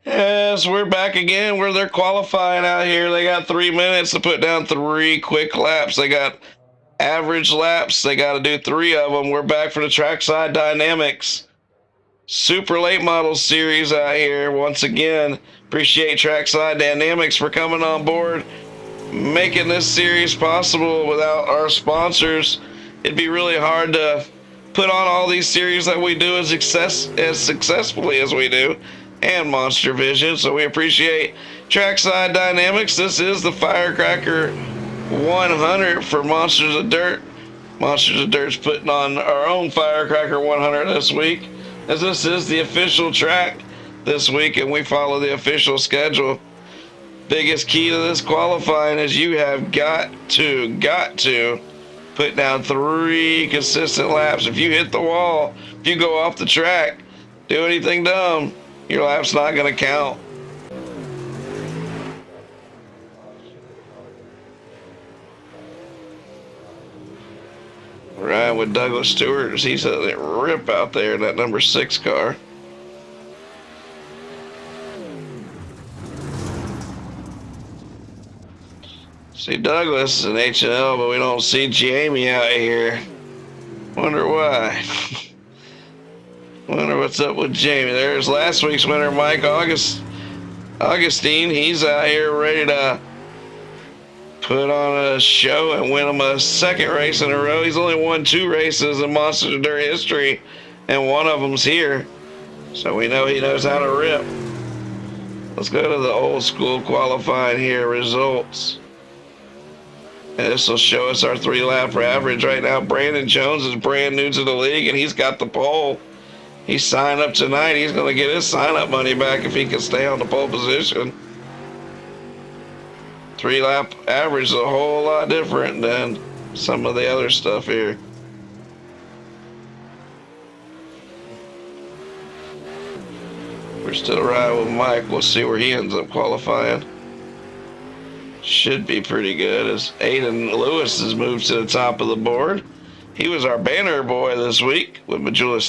Yes, we're back again where they're qualifying out here. They got 3 minutes to put down 3 quick laps. They got average laps. They got to do 3 of them. We're back for the Trackside Dynamics Super Late Model Series out here. Once again, appreciate Trackside Dynamics for coming on board, making this series possible. Without our sponsors, it'd be really hard to put on all these series that we do as successfully as we do, and Monster Vision. So we appreciate Trackside Dynamics. This is the Firecracker 100 for Monsters of Dirt. Monsters of Dirt's putting on our own Firecracker 100 this week, as this is the official track this week, and we follow the official schedule. Biggest key to this qualifying is you have got to put down 3 consistent laps. If you hit the wall, if you go off the track, do anything dumb, your lap's not going to count. qualifying with Douglas Stewart. He's a rip out there in that number 6 car. See Douglas in H&L, but we don't see Jamie out here. Wonder why. Wonder what's up with Jamie. There's last week's winner, Mike Augustine. He's out here ready to put on a show and win him a second race in a row. He's only won 2 races in Monster Dirt history, and one of them's here. So we know he knows how to rip. Let's go to the old school qualifying here, results. And this will show us our 3-lap average right now. Brandon Jones is brand new to the league, and he's got the pole. He signed up tonight. He's going to get his sign-up money back if he can stay on the pole position. 3-lap average is a whole lot different than some of the other stuff here. We're still riding with Mike. We'll see where he ends up qualifying. Should be pretty good as Aiden Lewis has moved to the top of the board. He was our banner boy this week with Majula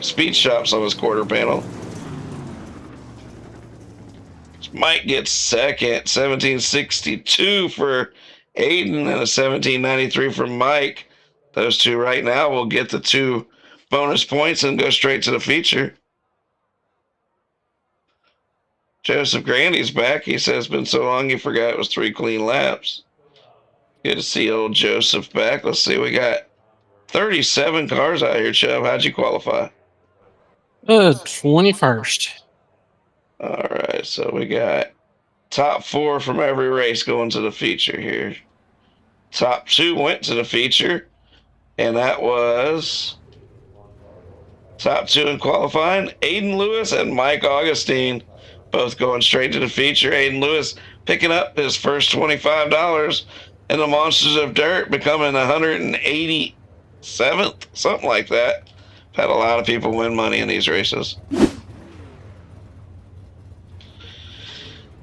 Speed Shops on his quarter panel. Mike gets second, 1762 for Aiden and a 1793 for Mike. Those two right now will get the 2 bonus points and go straight to the feature. Joseph Grandy's back. He says it's been so long he forgot it was 3 clean laps. Good to see old Joseph back. Let's see, we got 37 cars out here, Chubb. How'd you qualify? 21st. All right, so we got top 4 from every race going to the feature here. Top 2 went to the feature, and that was top 2 in qualifying. Aiden Lewis and Mike Augustine both going straight to the feature. Aiden Lewis picking up his first $25 in the Monsters of Dirt, becoming 187th, something like that. Had a lot of people win money in these races.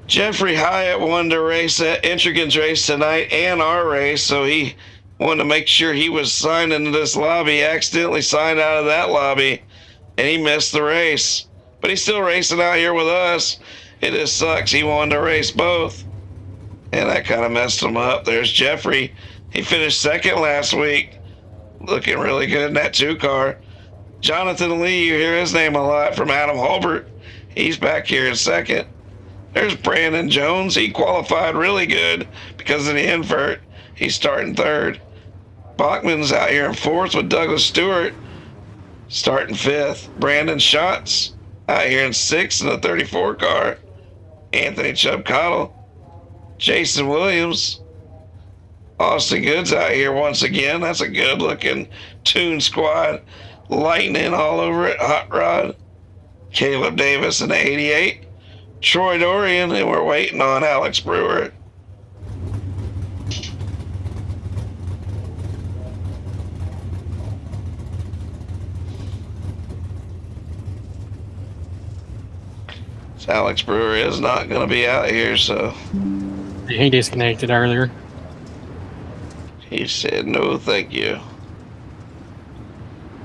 Jeffrey Hyatt wanted to race at Intrigan's race tonight and our race, so he wanted to make sure he was signed into this lobby. He accidentally signed out of that lobby, and he missed the race. But he's still racing out here with us. It just sucks. He wanted to race both, and that kind of messed him up. There's Jeffrey. He finished second last week, looking really good in that 2 car. Jonathan Lee, you hear his name a lot from Adam Hulbert. He's back here in second. There's Brandon Jones. He qualified really good because of the invert. He's starting third. Bachman's out here in fourth with Douglas Stewart starting fifth. Brandon Schatz out here in sixth in the 34 car. Anthony Chubb Cottle. Jason Williams. Austin Goods out here once again. That's a good looking tune squad. Lightning all over it. Hot Rod. Caleb Davis in the 88. Troy Dorian, and we're waiting on Alex Brewer. So Alex Brewer is not going to be out here, so He disconnected earlier. he said no thank you.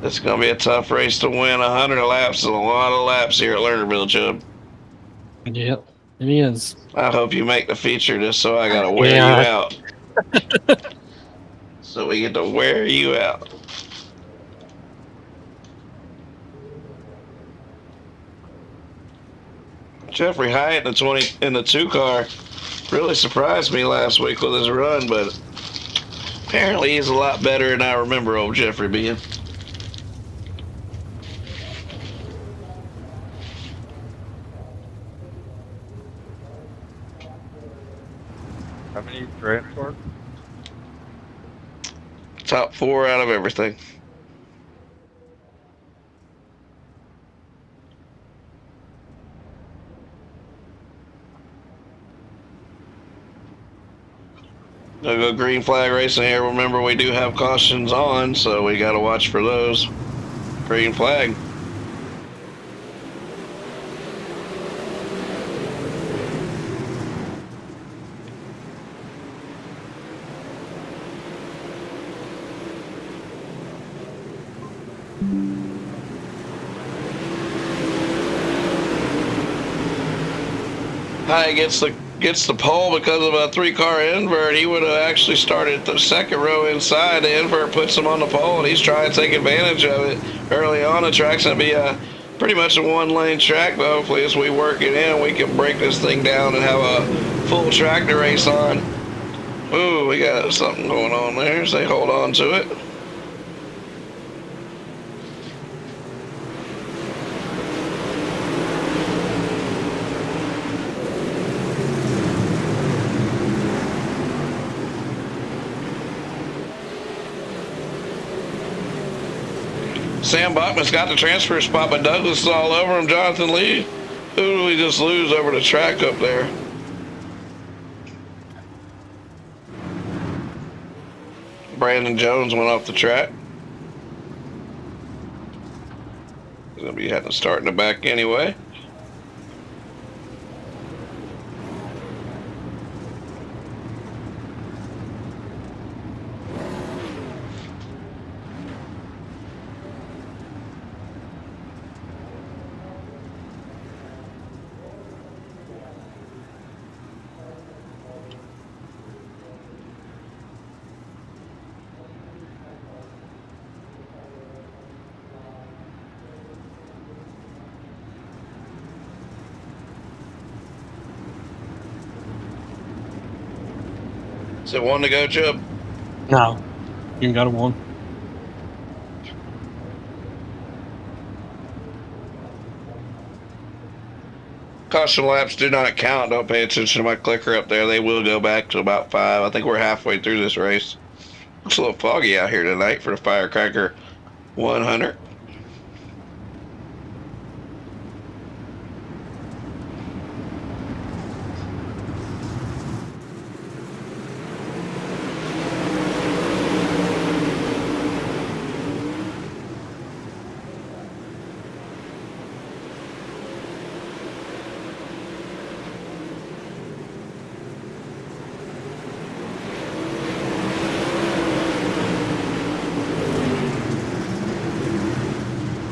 It's going to be a tough race to win. 100 laps is a lot of laps here at Lernerville, Chubb. Yep, it is. I hope you make the feature just so I got to wear you out. So we get to wear you out. Jeffrey Hyatt in the 2 car really surprised me last week with his run, but apparently he's a lot better than I remember old Jeffrey being. How many transport? Top 4 out of everything. Gonna go green flag racing here. Remember, we do have cautions on, so we got to watch for those. Green flag. High gets the pole because of a 3-car invert. He would have actually started the second row inside. The invert puts him on the pole, and he's trying to take advantage of it early on. The track's going to be pretty much a 1-lane track, but hopefully as we work it in, we can break this thing down and have a full tractor race on. Ooh, we got something going on there, so they hold on to it. Sam Bachman's got the transfer spot, but Douglas is all over him. Jonathan Lee. Who do we just lose over the track up there? Brandon Jones went off the track. He's going to be having to start in the back anyway. Is it one to go, Chubb? No. You got a 1. Caution laps do not count. Don't pay attention to my clicker up there. They will go back to about 5. I think we're halfway through this race. Looks a little foggy out here tonight for the Firecracker 100.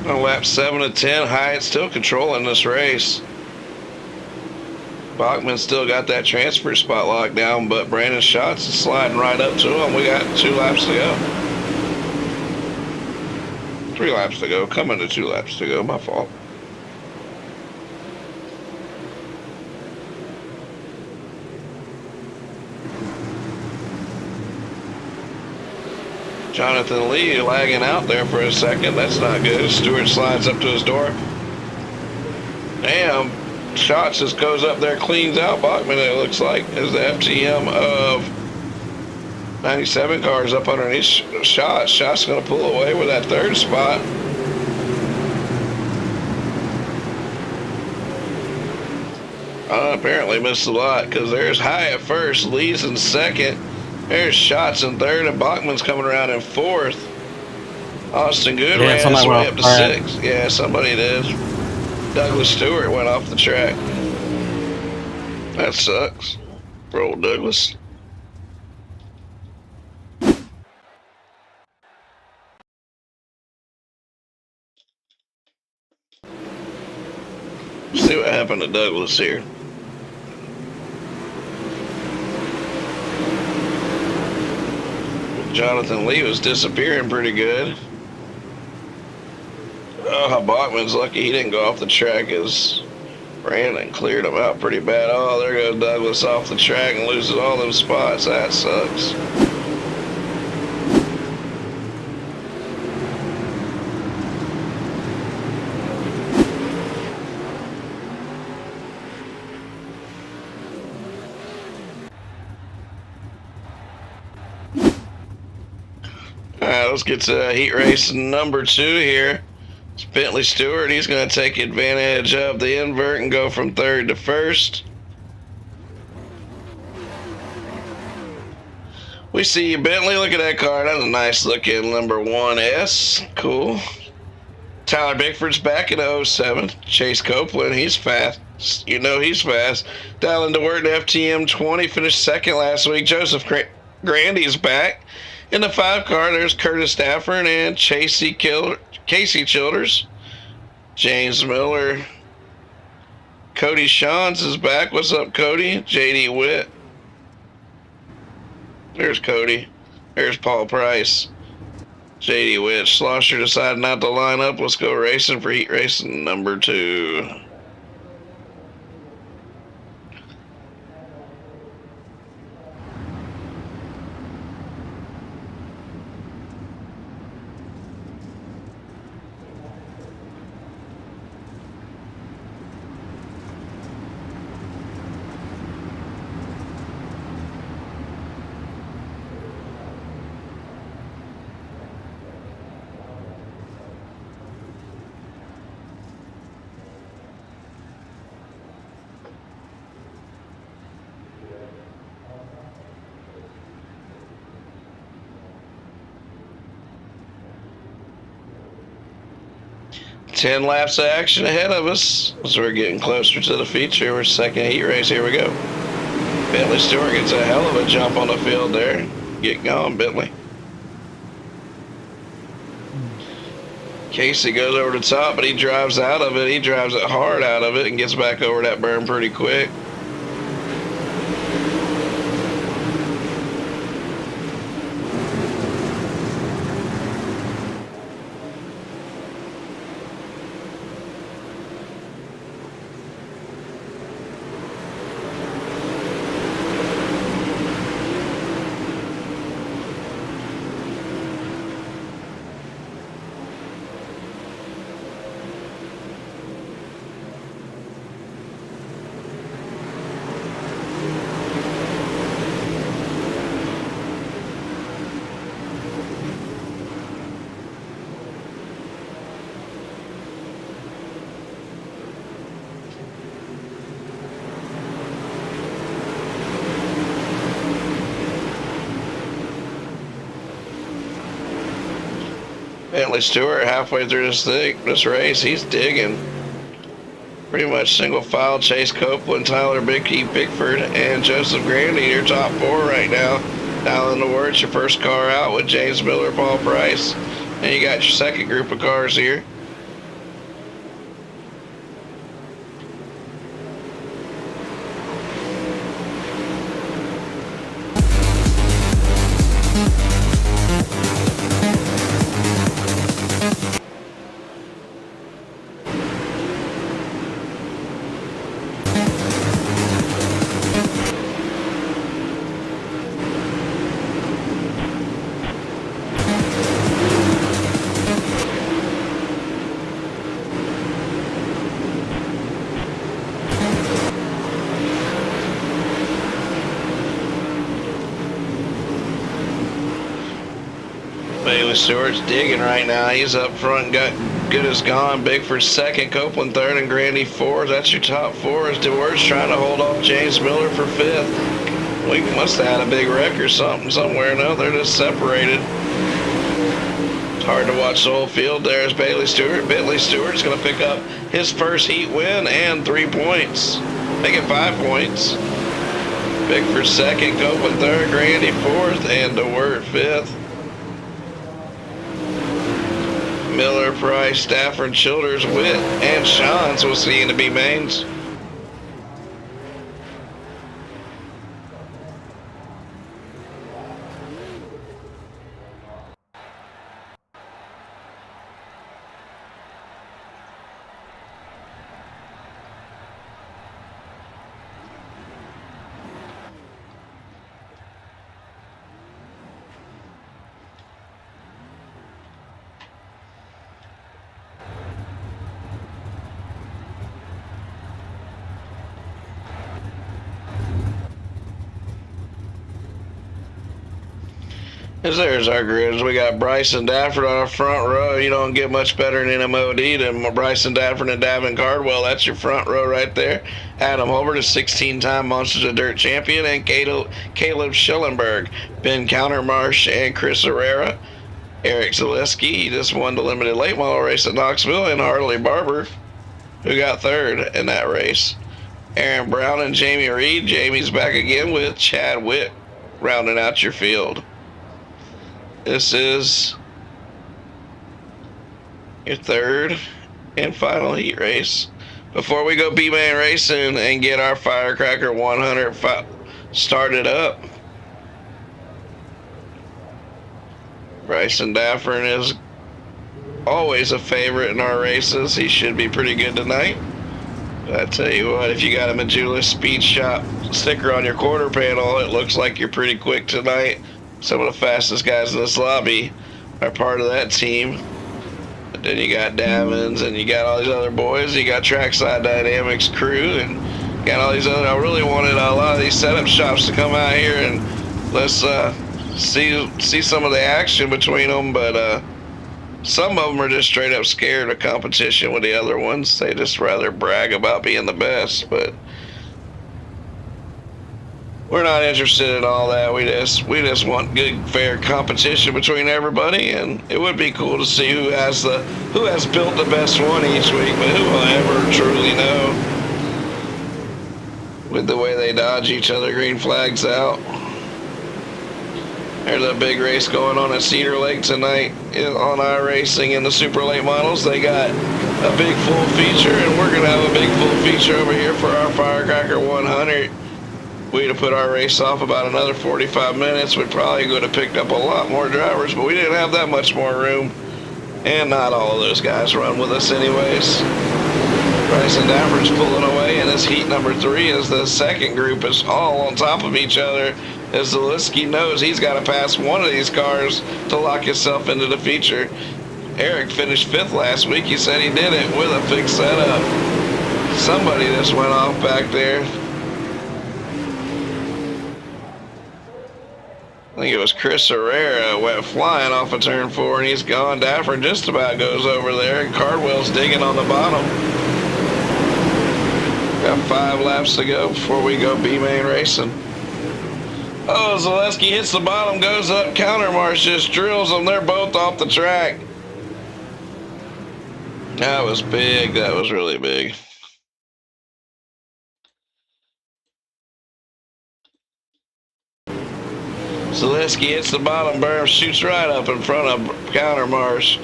On lap 7 of 10, Hyatt still controlling this race. Bachman still got that transfer spot locked down, but Brandon Schatz is sliding right up to him. We got 2 laps to go. 3 laps to go. Coming to 2 laps to go. My fault. Jonathan Lee lagging out there for a second. That's not good. Stewart slides up to his door. Damn. Schatz just goes up there, cleans out Bachman, it looks like, as the FTM of 97 cars up underneath Schatz. Schatz going to pull away with that 3rd spot. Apparently missed a lot, because there's Hyatt first, Lee's in 2nd. There's Schatz in 3rd, and Bachman's coming around in 4th. Austin Good ran his way up to 6th. Yeah, somebody did. Douglas Stewart went off the track. That sucks for old Douglas. See what happened to Douglas here. Jonathan Lee was disappearing pretty good. Oh, Bachman's lucky he didn't go off the track as Brandon cleared him out pretty bad. Oh, there goes Douglas off the track and loses all those spots. That sucks. All right, let's get to heat race number 2 here. It's Bentley Stewart. He's going to take advantage of the invert and go from 3rd to 1st. We see you, Bentley. Look at that car. That's a nice looking number 1S. Cool. Tyler Bickford's back in 07. Chase Copeland, he's fast. You know he's fast. Dallin DeWert in FTM 20, finished 2nd last week. Joseph Grandy's back. In the 5 car, there's Curtis Stafford and Casey Childers. James Miller Cody Shawns is back. What's up, Cody? JD Witt. There's Cody. There's Paul Price. JD Witt. Schlosser decided not to line up. Let's go racing for heat racing number 2. Ten laps of action ahead of us as we're getting closer to the feature. We're second heat race. Here we go. Bentley Stewart gets a hell of a jump on the field there. Get going, Bentley. Casey goes over the top, but he drives out of it. He drives it hard out of it and gets back over that berm pretty quick. Bentley Stewart halfway through this race, he's digging. Pretty much single file. Chase Copeland, Tyler Pickford, and Joseph Grandy, your top 4 right now. Now in the words, your first car out with James Miller, Paul Price, and you got your second group of cars here. Stewart's digging right now. He's up front, got good as gone. Bigford second, Copeland third, and Grandy fourth. That's your top 4. As DeWords trying to hold off James Miller for 5th. We must have had a big wreck or something somewhere. No, they're just separated. It's hard to watch the whole field. There's Bentley Stewart's going to pick up his first heat win and 3 points. Make it 5 points. Bigford second, Copeland third, Grandy fourth, and DeWords 5th. Miller, Price, Stafford, Childers, Witt, and Shawns will see in the B mains. There's our grids. We got Bryson Dafford on our front row. You don't get much better in MOD than Bryson Dafford and Davin Cardwell. That's your front row right there. Adam Holbert, a 16-time Monsters of Dirt champion, and Caleb Schillenberg, Ben Countermarsh, and Chris Herrera. Eric Zaleski, he just won the limited late model race at Knoxville, and Harley Barber, who got third in that race. Aaron Brown and Jamie Reed. Jamie's back again with Chad Witt rounding out your field. This is your third and final heat race before we go B-Main Racing and get our Firecracker 100 started up. Bryson Daffern is always a favorite in our races. He should be pretty good tonight. But I tell you what, if you got a Majula Speed Shop sticker on your quarter panel, it looks like you're pretty quick tonight. Some of the fastest guys in this lobby are part of that team. But then you got Davins and you got all these other boys. You got Trackside Dynamics crew and you got all these other. I really wanted a lot of these setup shops to come out here and let's see some of the action between them. But some of them are just straight up scared of competition with the other ones. They just rather brag about being the best. But we're not interested in all that. We just want good, fair competition between everybody, and it would be cool to see who has built the best one each week. But who will ever truly know with the way they dodge each other green flags out? There's a big race going on at Cedar Lake tonight on iRacing in the super late models. They got a big full feature, and we're gonna have a big full feature over here for our Firecracker 100. We'd have put our race off about another 45 minutes. We probably would have picked up a lot more drivers, but we didn't have that much more room. And not all of those guys run with us anyways. Bryson Daffern's pulling away in his heat number 3 as the second group is all on top of each other. As Zaleski knows he's got to pass one of these cars to lock himself into the feature. Eric finished 5th last week. He said he did it with a fixed setup. Somebody just went off back there. I think it was Chris Herrera went flying off of turn 4 and he's gone. Daffern just about goes over there and Cardwell's digging on the bottom. Got 5 laps to go before we go B-Main Racing. Oh, Zaleski hits the bottom, goes up, Countermarch just drills them. They're both off the track. That was big. That was really big. Zaleski hits the bottom berm, shoots right up in front of Countermarch.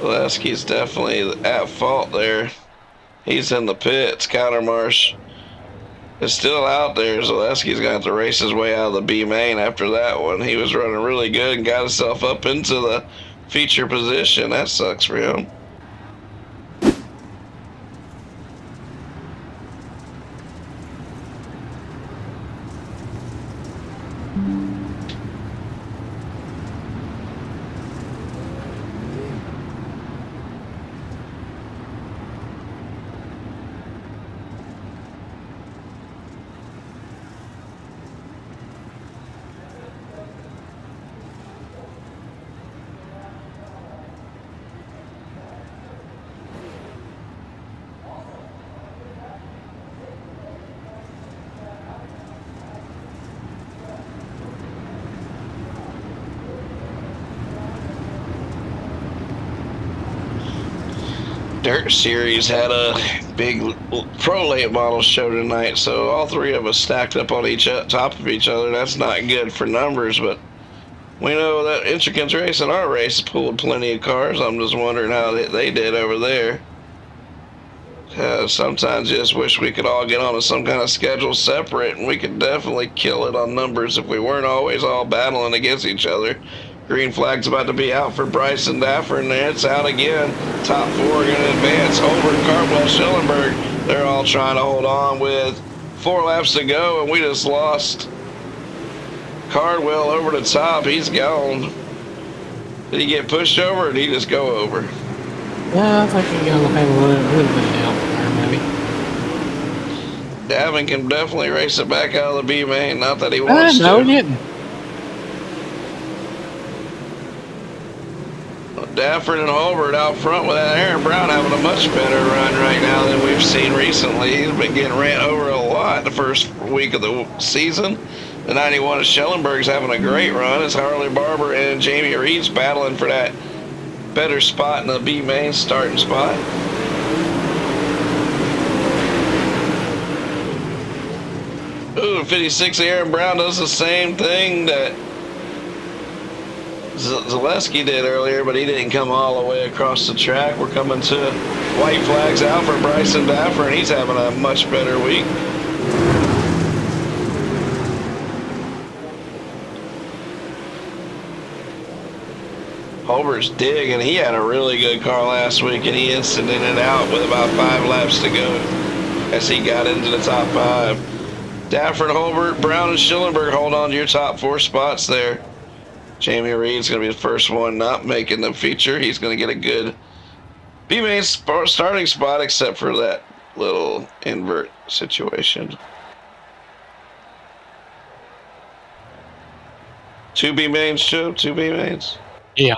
Zaleski's definitely at fault there. He's in the pits. Countermarch is still out there. Zaleski's going to have to race his way out of the B main after that one. He was running really good and got himself up into the feature position. That sucks for him. Dirt Series had a big pro late model show tonight, so all 3 of us stacked up on top of each other. That's not good for numbers, but we know that Intricate Race and our race pulled plenty of cars. I'm just wondering how they did over there. Sometimes you just wish we could all get on some kind of schedule separate, and we could definitely kill it on numbers if we weren't always all battling against each other. Green flag's about to be out for Bryson Daffern, and it's out again. Top 4 are going to advance. Holbert, Cardwell, Schellenberg, they're all trying to hold on with 4 laps to go, and we just lost Cardwell over the top. He's gone. Did he get pushed over, or did he just go over? Yeah, I think he got a little bit down there, maybe. Davin can definitely race it back out of the B main. Not that he wants no, to. he didn't. Daffern and Holbert out front with that. Aaron Brown having a much better run right now than we've seen recently. He's been getting ran over a lot the first week of the season. The 91 of Schellenberg's having a great run as Harley Barber and Jamie Reed's battling for that better spot in the B main starting spot. Ooh, 56 Aaron Brown does the same thing that Zaleski did earlier, but he didn't come all the way across the track. We're coming to white flags out for Bryson Daffer, and he's having a much better week. Holbert's digging. He had a really good car last week, and he instanted it out with about 5 laps to go as he got into the top 5. Dafford, Holbert, Brown, and Schillenberg hold on to your top 4 spots there. Jamie Reed's going to be the first one not making the feature. He's going to get a good B-main starting spot, except for that little invert situation. 2 B-mains, Joe? 2 B-mains? Yeah.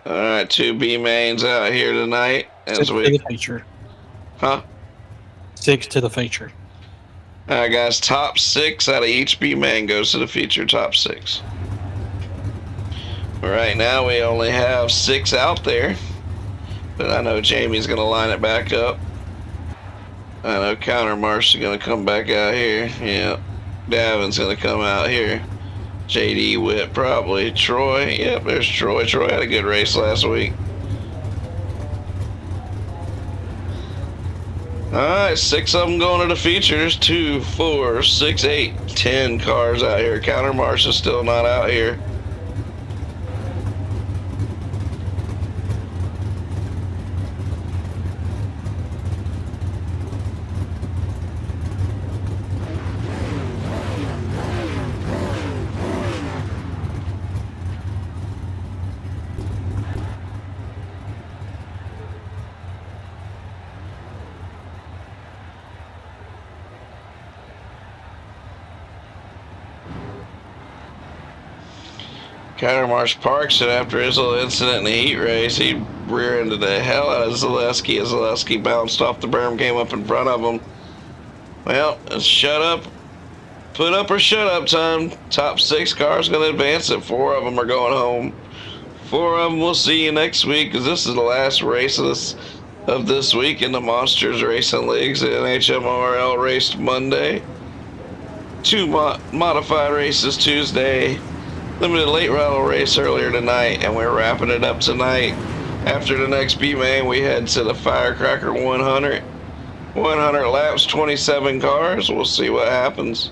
All right, 2 B-mains out here tonight. Six to the feature. Huh? 6 to the feature. All right, guys, top 6 out of each B-main goes to the feature, top 6. Right now, we only have 6 out there, but I know Jamie's going to line it back up. I know Counter Marsh is going to come back out here. Yeah, Davin's going to come out here. JD Whip probably. Troy, yep, there's Troy. Troy had a good race last week. All right, 6 of them going to the feature. There's 2, 4, 6, 8, 10 cars out here. Counter Marsh is still not out here. Counter Marsh parks it after his little incident in the heat race. He rear-ended the hell out of Zaleski as Zaleski bounced off the berm, came up in front of him. Well, it's shut up, put up or shut up time. Top 6 cars going to advance it. 4 of them are going home. 4 of them we'll see you next week, because this is the last race of this week in the Monsters Racing Leagues. The NHMRL raced Monday. 2 modified races Tuesday. Limited late model race earlier tonight, and we're wrapping it up tonight. After the next B-main, we head to the Firecracker 100. 100 laps, 27 cars. We'll see what happens.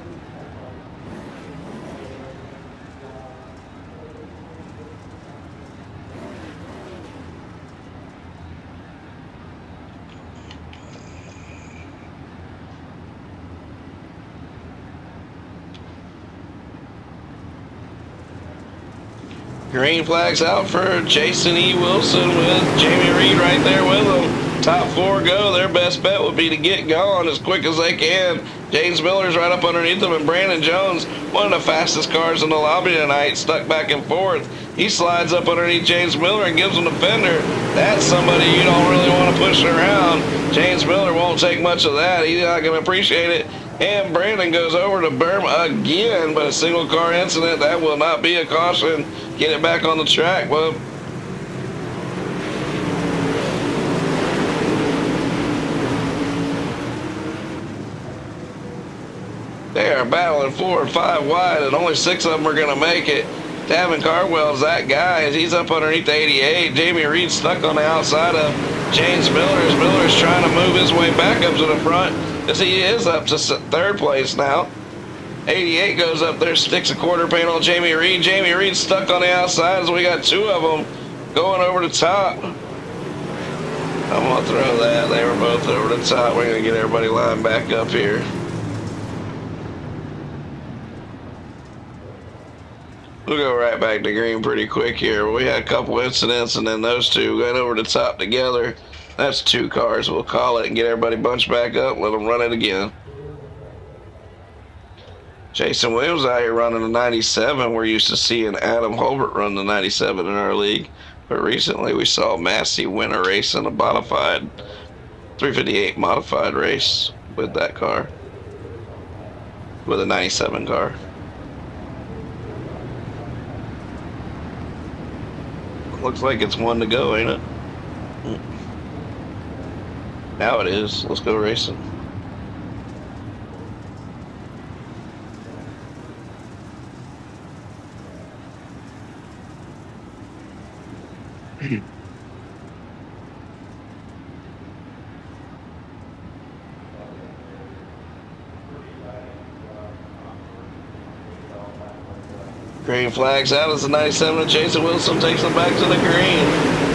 Green flag's out for Jason E. Wilson with Jamie Reed right there with him. Top 4 go. Their best bet would be to get gone as quick as they can. James Miller's right up underneath them, and Brandon Jones, one of the fastest cars in the lobby tonight, stuck back and forth. He slides up underneath James Miller and gives him the fender. That's somebody you don't really want to push around. James Miller won't take much of that. He's not going to appreciate it. And Brandon goes over to berm again, but a single car incident, that will not be a caution. Get it back on the track, well. They are battling 4 and 5 wide, and only 6 of them are going to make it. Davin Cardwell's that guy as he's up underneath the 88. Jamie Reed stuck on the outside of James Miller as Miller's trying to move his way back up to the front as he is up to 3rd place now. 88 goes up there, sticks a quarter paint on Jamie Reed. Jamie Reed stuck on the outside as we got 2 of them going over the top. I'm going to throw that. They were both over the top. We're going to get everybody lined back up here. We'll go right back to green pretty quick here. We had a couple incidents, and then those 2 went over the top together. That's 2 cars. We'll call it and get everybody bunched back up, let them run it again. Jason Williams out here running the 97. We're used to seeing Adam Holbert run the 97 in our league, but recently we saw Massey win a race in a modified 358 modified race with that car, with a 97 car. Looks like it's 1 to go, ain't it? Now it is. Let's go racing. Green flags out as the 97 of Jason Wilson takes them back to the green.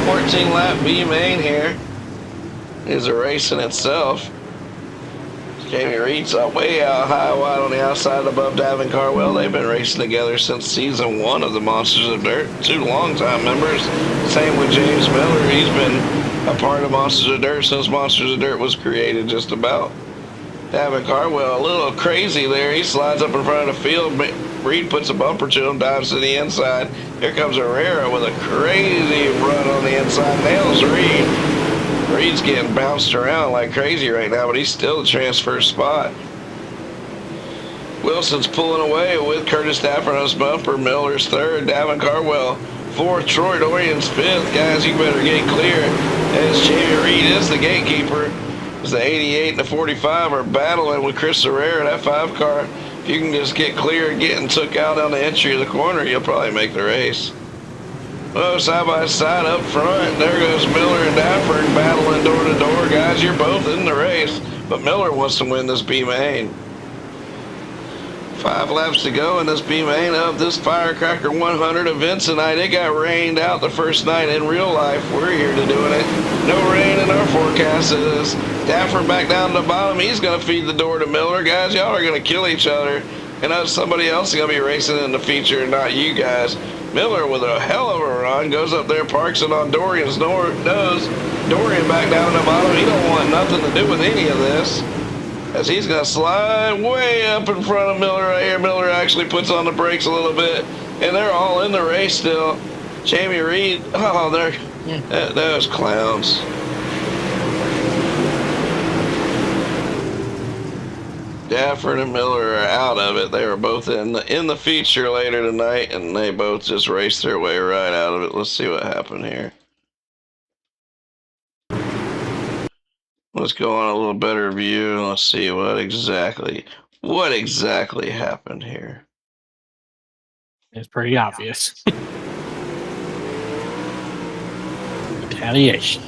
14 lap B main here is a race in itself. Jamie Reed's way out high wide on the outside above Davin Carwell. They've been racing together since season 1 of the Monsters of Dirt. 2 longtime members. Same with James Miller. He's been a part of Monsters of Dirt since Monsters of Dirt was created, just about. Davin Carwell a little crazy there. He slides up in front of the field. Reed puts a bumper to him, dives to the inside. Here comes Herrera with a crazy run on the inside. Nails Reed. Reed's getting bounced around like crazy right now, but he's still the transfer spot. Wilson's pulling away with Curtis Stafford on his bumper. Miller's third. Davin Carwell fourth. Troy Dorian's fifth. Guys, you better get clear, as Jamie Reed is the gatekeeper. As the 88 and the 45 are battling with Chris Herrera. That 5 car, if you can just get clear and getting took out on the entry of the corner, you'll probably make the race. Oh, side by side up front. There goes Miller and Dafford battling door to door. Guys, you're both in the race, but Miller wants to win this B main. 5 laps to go in this B main of this Firecracker 100 event tonight. It got rained out the first night in real life. We're here to doing it. No rain in our forecast. Is Dafford back down to the bottom. He's going to feed the door to Miller. Guys, y'all are going to kill each other. And somebody else is going to be racing in the feature, not you guys. Miller with a hell of a run, goes up there, parks it on Dorian's nose. Dorian back down to the bottom. He don't want nothing to do with any of this, as he's going to slide way up in front of Miller right here. Miller actually puts on the brakes a little bit, and they're all in the race still. Jamie Reed, oh, those clowns. Dafford and Miller are out of it. They were both in the feature later tonight, and they both just raced their way right out of it. Let's see what happened here. Let's go on a little better view, and let's see what exactly happened here. It's pretty obvious. Retaliation.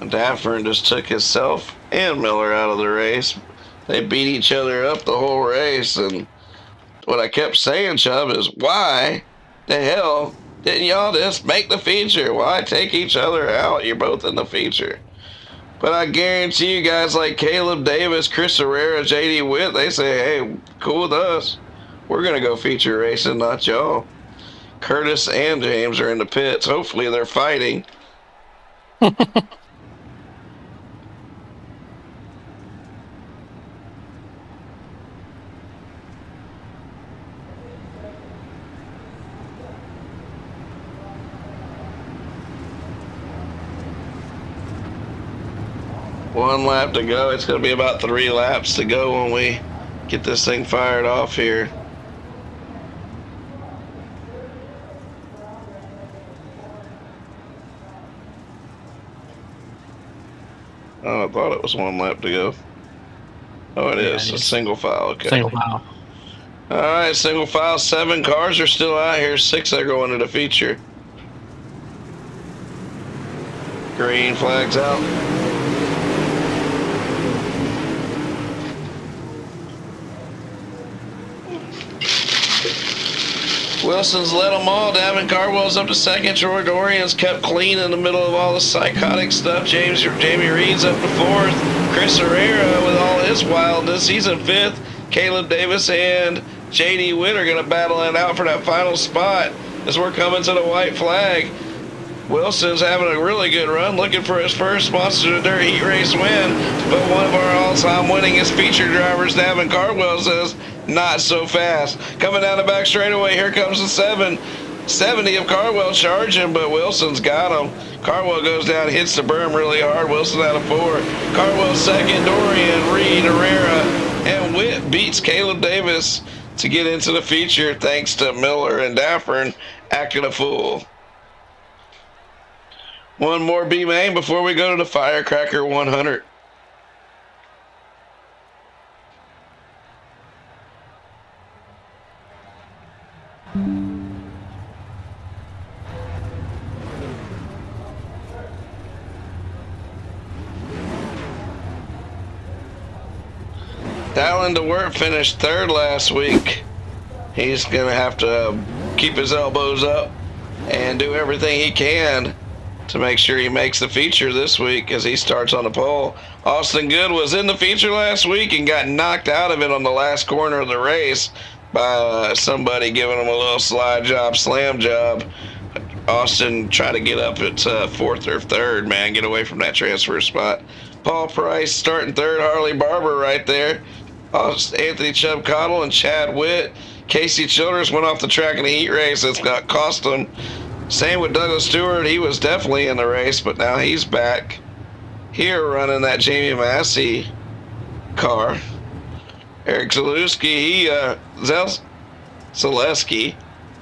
Dafford just took himself and Miller out of the race. They beat each other up the whole race, and what I kept saying, Chubb, is why the hell didn't y'all just make the feature? Why take each other out? You're both in the feature. But I guarantee you guys like Caleb Davis, Chris Herrera, JD Witt, they say, hey, cool with us. We're going to go feature racing, not y'all. Curtis and James are in the pits. Hopefully they're fighting. One lap to go. It's going to be about 3 laps to go when we get this thing fired off here. Oh, I thought it was 1 lap to go. Oh, it is. It's a single file. Okay. Single file. All right, single file. 7 cars are still out here. 6 are going to the feature. Green flags out. Wilson's led them all. Davin Carwell's up to second. Troy Dorian's kept clean in the middle of all the psychotic stuff. Jamie Reed's up to fourth. Chris Herrera with all his wildness, he's in fifth. Caleb Davis and JD Witt are going to battle it out for that final spot as we're coming to the white flag. Wilson's having a really good run, looking for his first Monsters of Dirt heat race win. But one of our all-time winningest feature drivers, Davin Carwell, says, not so fast. Coming down the back straightaway, here comes the 70 of Carwell charging, but Wilson's got him. Carwell goes down, hits the berm really hard. Wilson out of 4. Carwell second, Dorian, Reed, Herrera, and Witt beats Caleb Davis to get into the feature thanks to Miller and Dafford acting a fool. One more B main before we go to the Firecracker 100. Dallin DeWert finished third last week. He's going to have to keep his elbows up and do everything he can to make sure he makes the feature this week as he starts on the pole. Austin Good was in the feature last week and got knocked out of it on the last corner of the race by somebody giving him a little slide job, slam job. Austin tried to get up at fourth or third, man, get away from that transfer spot. Paul Price starting third, Harley Barber right there. Anthony Chubb Cottle and Chad Witt. Casey Childress went off the track in the heat race. It's got cost him. Same with Douglas Stewart. He was definitely in the race, but now he's back here running that Jamie Massey car. Eric Zaleski,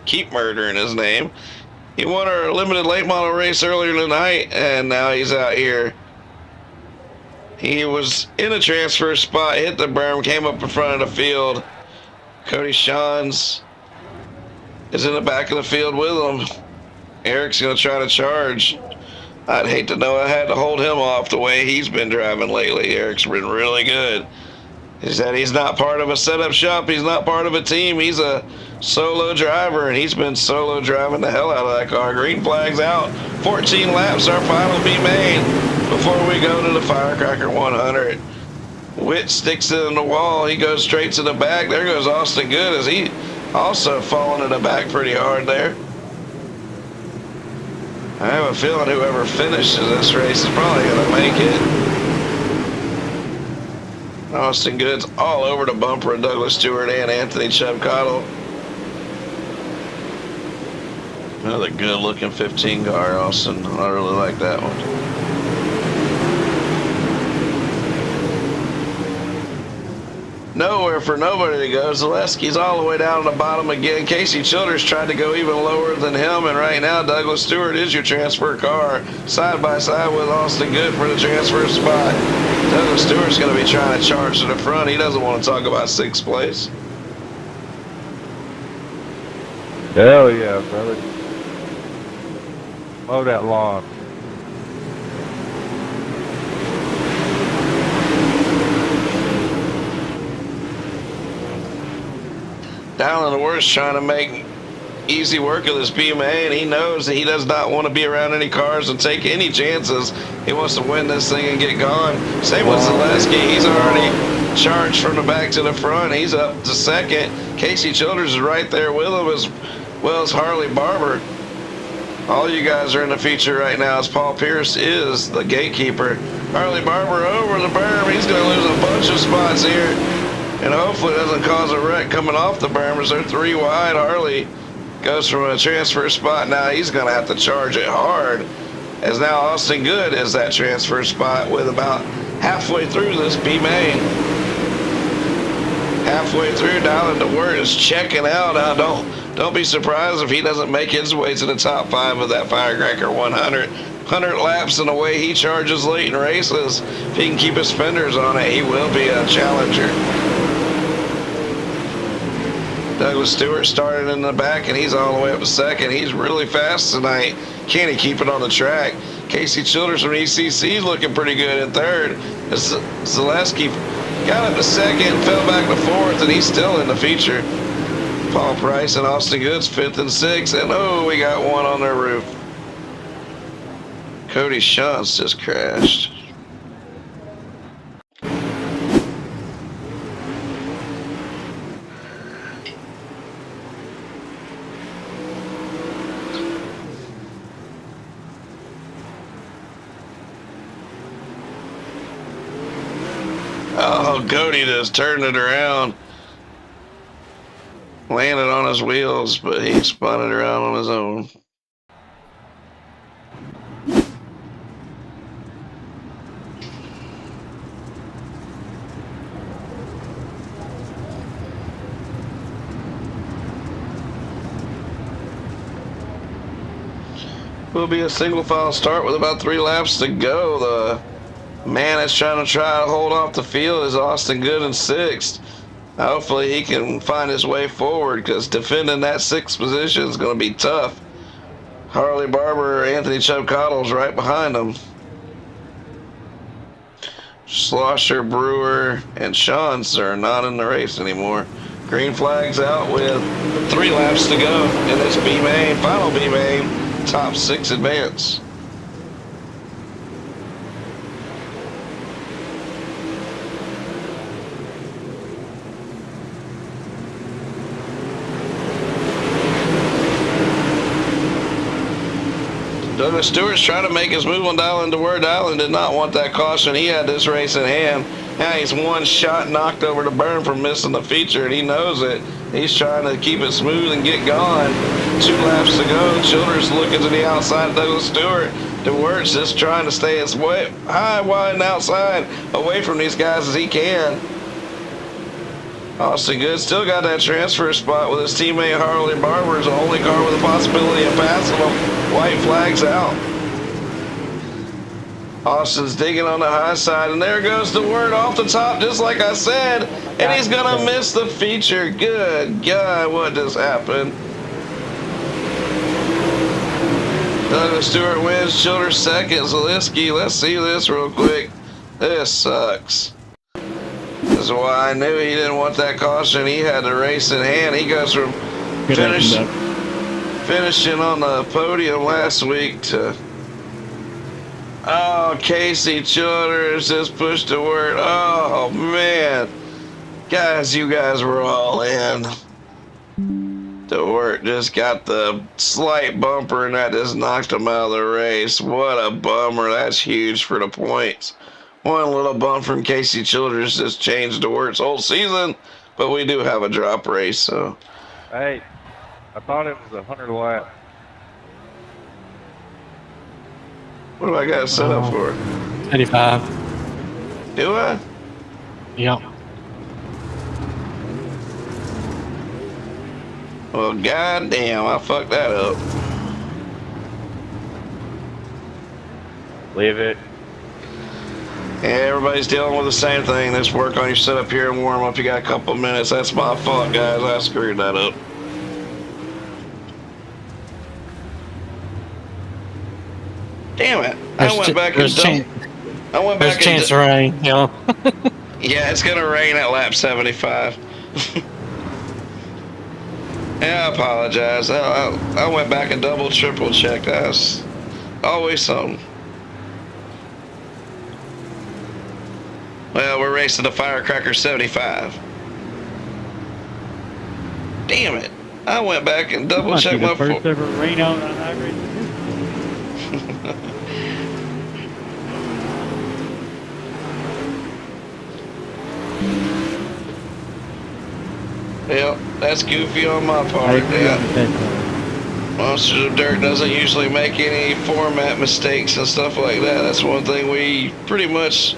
keep murdering his name. He won our limited late model race earlier tonight, and now he's out here. He was in a transfer spot, hit the berm, came up in front of the field. Cody Shans is in the back of the field with him. Eric's going to try to charge. I'd hate to know I had to hold him off the way he's been driving lately. Eric's been really good. He said he's not part of a setup shop. He's not part of a team. He's a solo driver, and he's been solo driving the hell out of that car. Green flag's out. 14 laps, our final be made before we go to the Firecracker 100. Witt sticks it in the wall. He goes straight to the back. There goes Austin Good as he also falling in the back pretty hard there. I have a feeling whoever finishes this race is probably going to make it. Austin Good's all over the bumper of Douglas Stewart and Anthony Chubb Cottle. Another good-looking 15 car, Austin. I really like that one. Nowhere for nobody to go. Zaleski's all the way down to the bottom again. Casey Childers tried to go even lower than him, and right now Douglas Stewart is your transfer car, side by side with Austin Good for the transfer spot. Douglas Stewart's going to be trying to charge to the front. He doesn't want to talk about sixth place. Hell yeah, brother. Mow that lawn. Down in the worst trying to make easy work of this BMA, and he knows that he does not want to be around any cars and take any chances. He wants to win this thing and get gone. Same with Zaleski. He's already charged from the back to the front. He's up to second. Casey Childers is right there with him, as well as Harley Barber. All you guys are in the feature right now as Paul Pierce is the gatekeeper. Harley Barber over the berm. He's going to lose a bunch of spots here. And hopefully it doesn't cause a wreck coming off the berm as they're three wide. Harley goes from a transfer spot. Now he's going to have to charge it hard, as now Austin Good is that transfer spot with about halfway through this B main. Halfway through, Dallin DeWert is checking out. Now don't be surprised if he doesn't make his way to the top 5 of that Firecracker 100. 100 laps in the way he charges late in races. If he can keep his fenders on it, he will be a challenger. Douglas Stewart started in the back, and he's all the way up to second. He's really fast tonight. Can he keep it on the track? Casey Childers from ECC is looking pretty good in third. Zaleski got up to second, fell back to fourth, and he's still in the feature. Paul Price and Austin Goods fifth and sixth, and oh, we got one on their roof. Cody Shantz just crashed. Oh, Cody just turned it around. Landed on his wheels, but he spun it around on his own. Will be a single file start with about 3 laps to go. The man that's trying to hold off the field is Austin Good in sixth. Hopefully he can find his way forward, because defending that sixth position is going to be tough. Harley Barber, Anthony Chubb Cottle's right behind him. Slosher, Brewer, and Sean's are not in the race anymore. Green flag's out with 3 laps to go in this B main, final B main, top 6 advance. Douglas Stewart's trying to make his move on Dylan DeWord. Dylan did not want that caution. He had this race in hand. Now he's 1 shot knocked over the burn from missing the feature, and he knows it. He's trying to keep it smooth and get going. 2 laps to go. Childers looking to the outside of Douglas Stewart. DeWert's just trying to stay as high, wide, and outside away from these guys as he can. Austin Good still got that transfer spot with his teammate Harley Barber. The only car with a possibility of passing him. White flag's out. Austin's digging on the high side, and there goes the word off the top, just like I said. And he's going to miss the feature. Good God, what just happened? Douglas Stewart wins. Childers second. Zaleski, let's see this real quick. This sucks. This is why I knew he didn't want that caution. He had the race in hand. He goes from finishing on the podium last week to... Oh, Casey Childers just pushed the word. Oh, man. Guys, you guys were all in. The work just got the slight bumper, and that just knocked him out of the race. What a bummer. That's huge for the points. One little bump from Casey Childers just changed the works whole season, but we do have a drop race, so. Hey, I thought it was 100 lap. What do I got set up for? 85. Do I? Yep. Well, goddamn, I fucked that up. Leave it. Yeah, everybody's dealing with the same thing. Let's work on your setup here and warm up. You got a couple of minutes. That's my fault, guys. I screwed that up. Damn it! I went back and There's a chance of rain. Yeah. Yeah, it's gonna rain at lap 75. Yeah, I apologize. I went back and double, triple checked. That's always something. Well, we're racing the Firecracker 75. Damn it! I went back and double checked my first ever rain out on iRacing. Yep, that's goofy on my part. Yeah. Monsters of Dirt doesn't usually make any format mistakes and stuff like that. That's one thing we pretty much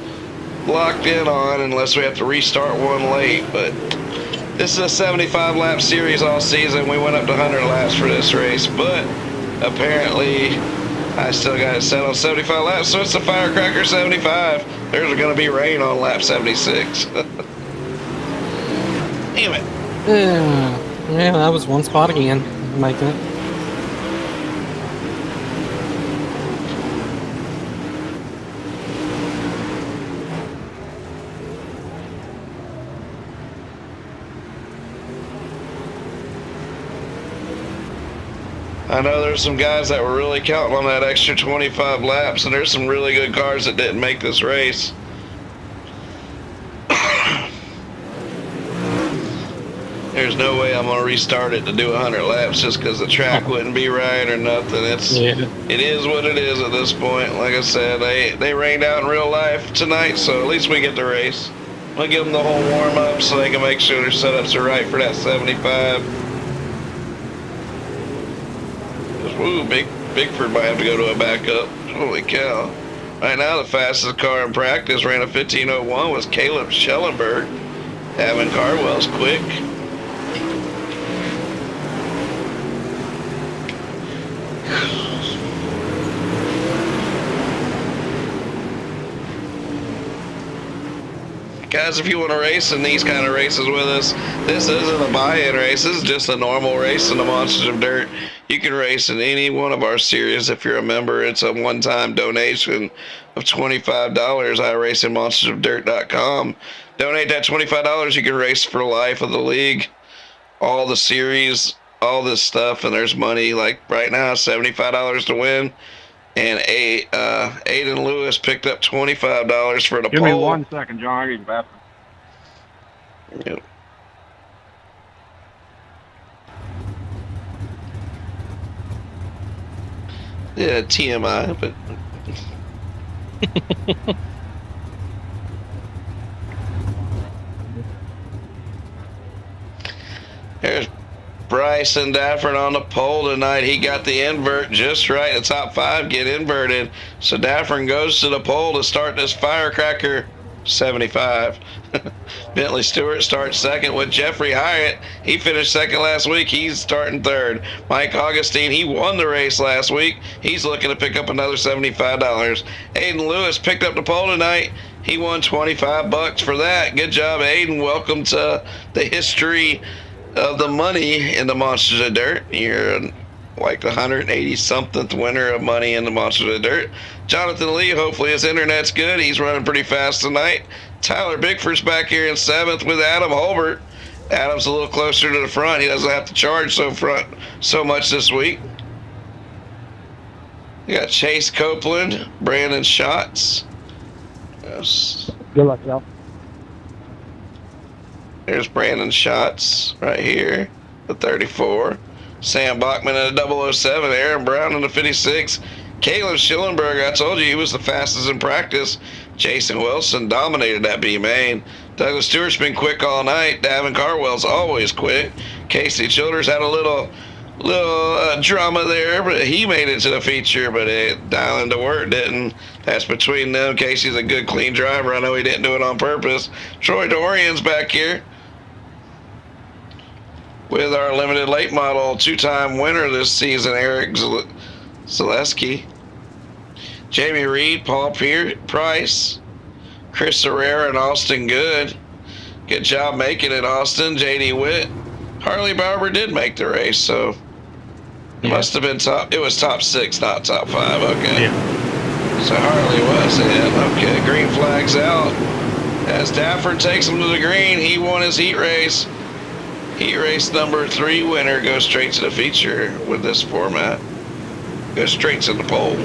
locked in on unless we have to restart one late. But this is a 75 lap series all season. We went up to 100 laps for this race, but apparently I still got it set on 75 laps, so it's the Firecracker 75. There's going to be rain on lap 76. Damn it. Yeah, that was one spot again. Making it. I know there's some guys that were really counting on that extra 25 laps, and there's some really good cars that didn't make this race. There's no way I'm gonna restart it to do 100 laps just because the track wouldn't be right or nothing. It is what it is at this point. Like I said, they rained out in real life tonight, so at least we get the race. I'll give them the whole warm up so they can make sure their setups are right for that 75. Ooh, Bigford might have to go to a backup. Holy cow. Right now, the fastest car in practice ran a 15:01 was Caleb Schellenberg. Evan Carwell's quick. Guys, if you want to race in these kind of races with us, this isn't a buy-in race. This is just a normal race in the Monsters of Dirt. You can race in any one of our series if you're a member. It's a one-time donation of $25. iRacingMonstersOfDirt.com. Donate that $25. You can race for life of the league, all the series, all this stuff, and there's money. Like right now, $75 to win. And Aiden Lewis picked up $25 for the Give pole. me 1 second, John. I get back. Yep. Yeah, TMI, but there's Bryson Dafford on the pole tonight. He got the invert just right. The top 5 get inverted. So Dafford goes to the pole to start this Firecracker 75. Bentley Stewart starts second with Jeffrey Hyatt. He finished second last week. He's starting third. Mike Augustine, he won the race last week. He's looking to pick up another $75. Aiden Lewis picked up the pole tonight. He won $25 for that. Good job, Aiden. Welcome to the history of the money in the Monsters of Dirt. You're like the 180-something winner of money in the Monsters of Dirt. Jonathan Lee, hopefully his internet's good. He's running pretty fast tonight. Tyler Bickford's back here in 7th with Adam Holbert. Adam's a little closer to the front. He doesn't have to charge so much this week. You got Chase Copeland, Brandon Schatz. Yes. Good luck, y'all. There's Brandon Schatz right here, the 34. Sam Bachman in a 007. Aaron Brown in the 56. Caleb Schillenberg, I told you he was the fastest in practice. Jason Wilson dominated that B-main. Douglas Stewart's been quick all night. Davin Carwell's always quick. Casey Childers had a little drama there, but he made it to the feature, but dialing to work didn't. That's between them. Casey's a good, clean driver. I know he didn't do it on purpose. Troy Dorian's back here with our limited late model 2-time winner this season, Eric Zaleski. Jamie Reed, Paul Price, Chris Herrera, and Austin Good. Good job making it, Austin. JD Witt. Harley Barber did make the race, so it must have been top. It was top 6, not top 5. Okay. Yeah. So Harley was in. Okay, green flag's out. As Dafford takes him to the green, he won his heat race. Heat race number 3 winner goes straight to the feature with this format. Goes straight to the pole.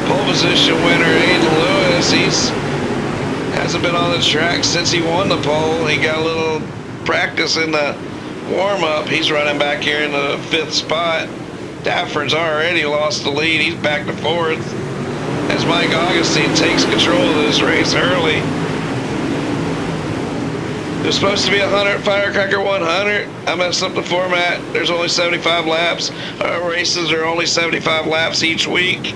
Pole position winner, Aiden Lewis. He's hasn't been on the track since he won the pole. He got a little practice in the warm-up. He's running back here in the 5th spot. Dafford's already lost the lead. He's back to 4th as Mike Augustine takes control of this race early. It was supposed to be 100, Firecracker 100. I messed up the format. There's only 75 laps. Our races are only 75 laps each week.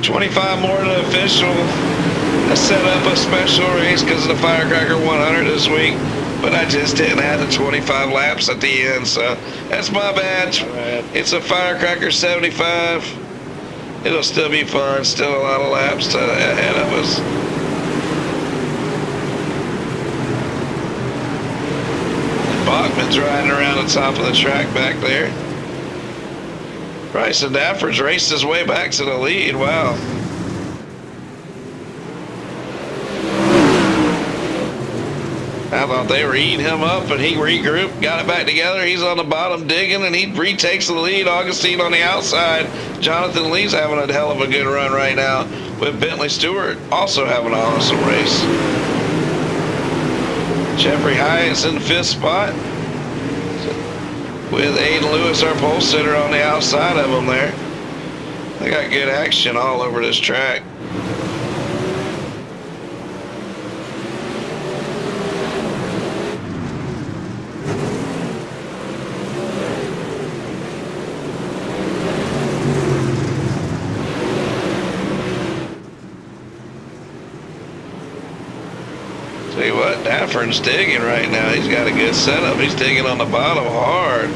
25 more to the official. I set up a special race because of the Firecracker 100 this week, but I just didn't have the 25 laps at the end, so that's my bad. It's a Firecracker 75. It'll still be fun. Still a lot of laps ahead of us. Bachman's riding around the top of the track back there. Bryson Dafford's raced his way back to the lead. Wow. I thought they were eating him up, and he regrouped, got it back together. He's on the bottom digging, and he retakes the lead. Augustine on the outside. Jonathan Lee's having a hell of a good run right now, with Bentley Stewart also having an awesome race. Jeffrey Hyatt's in the 5th spot, with Aiden Lewis, our pole sitter, on the outside of him there. They got good action all over this track. Tell you what, Dafford's digging right now. He's got a good setup. He's digging on the bottom hard.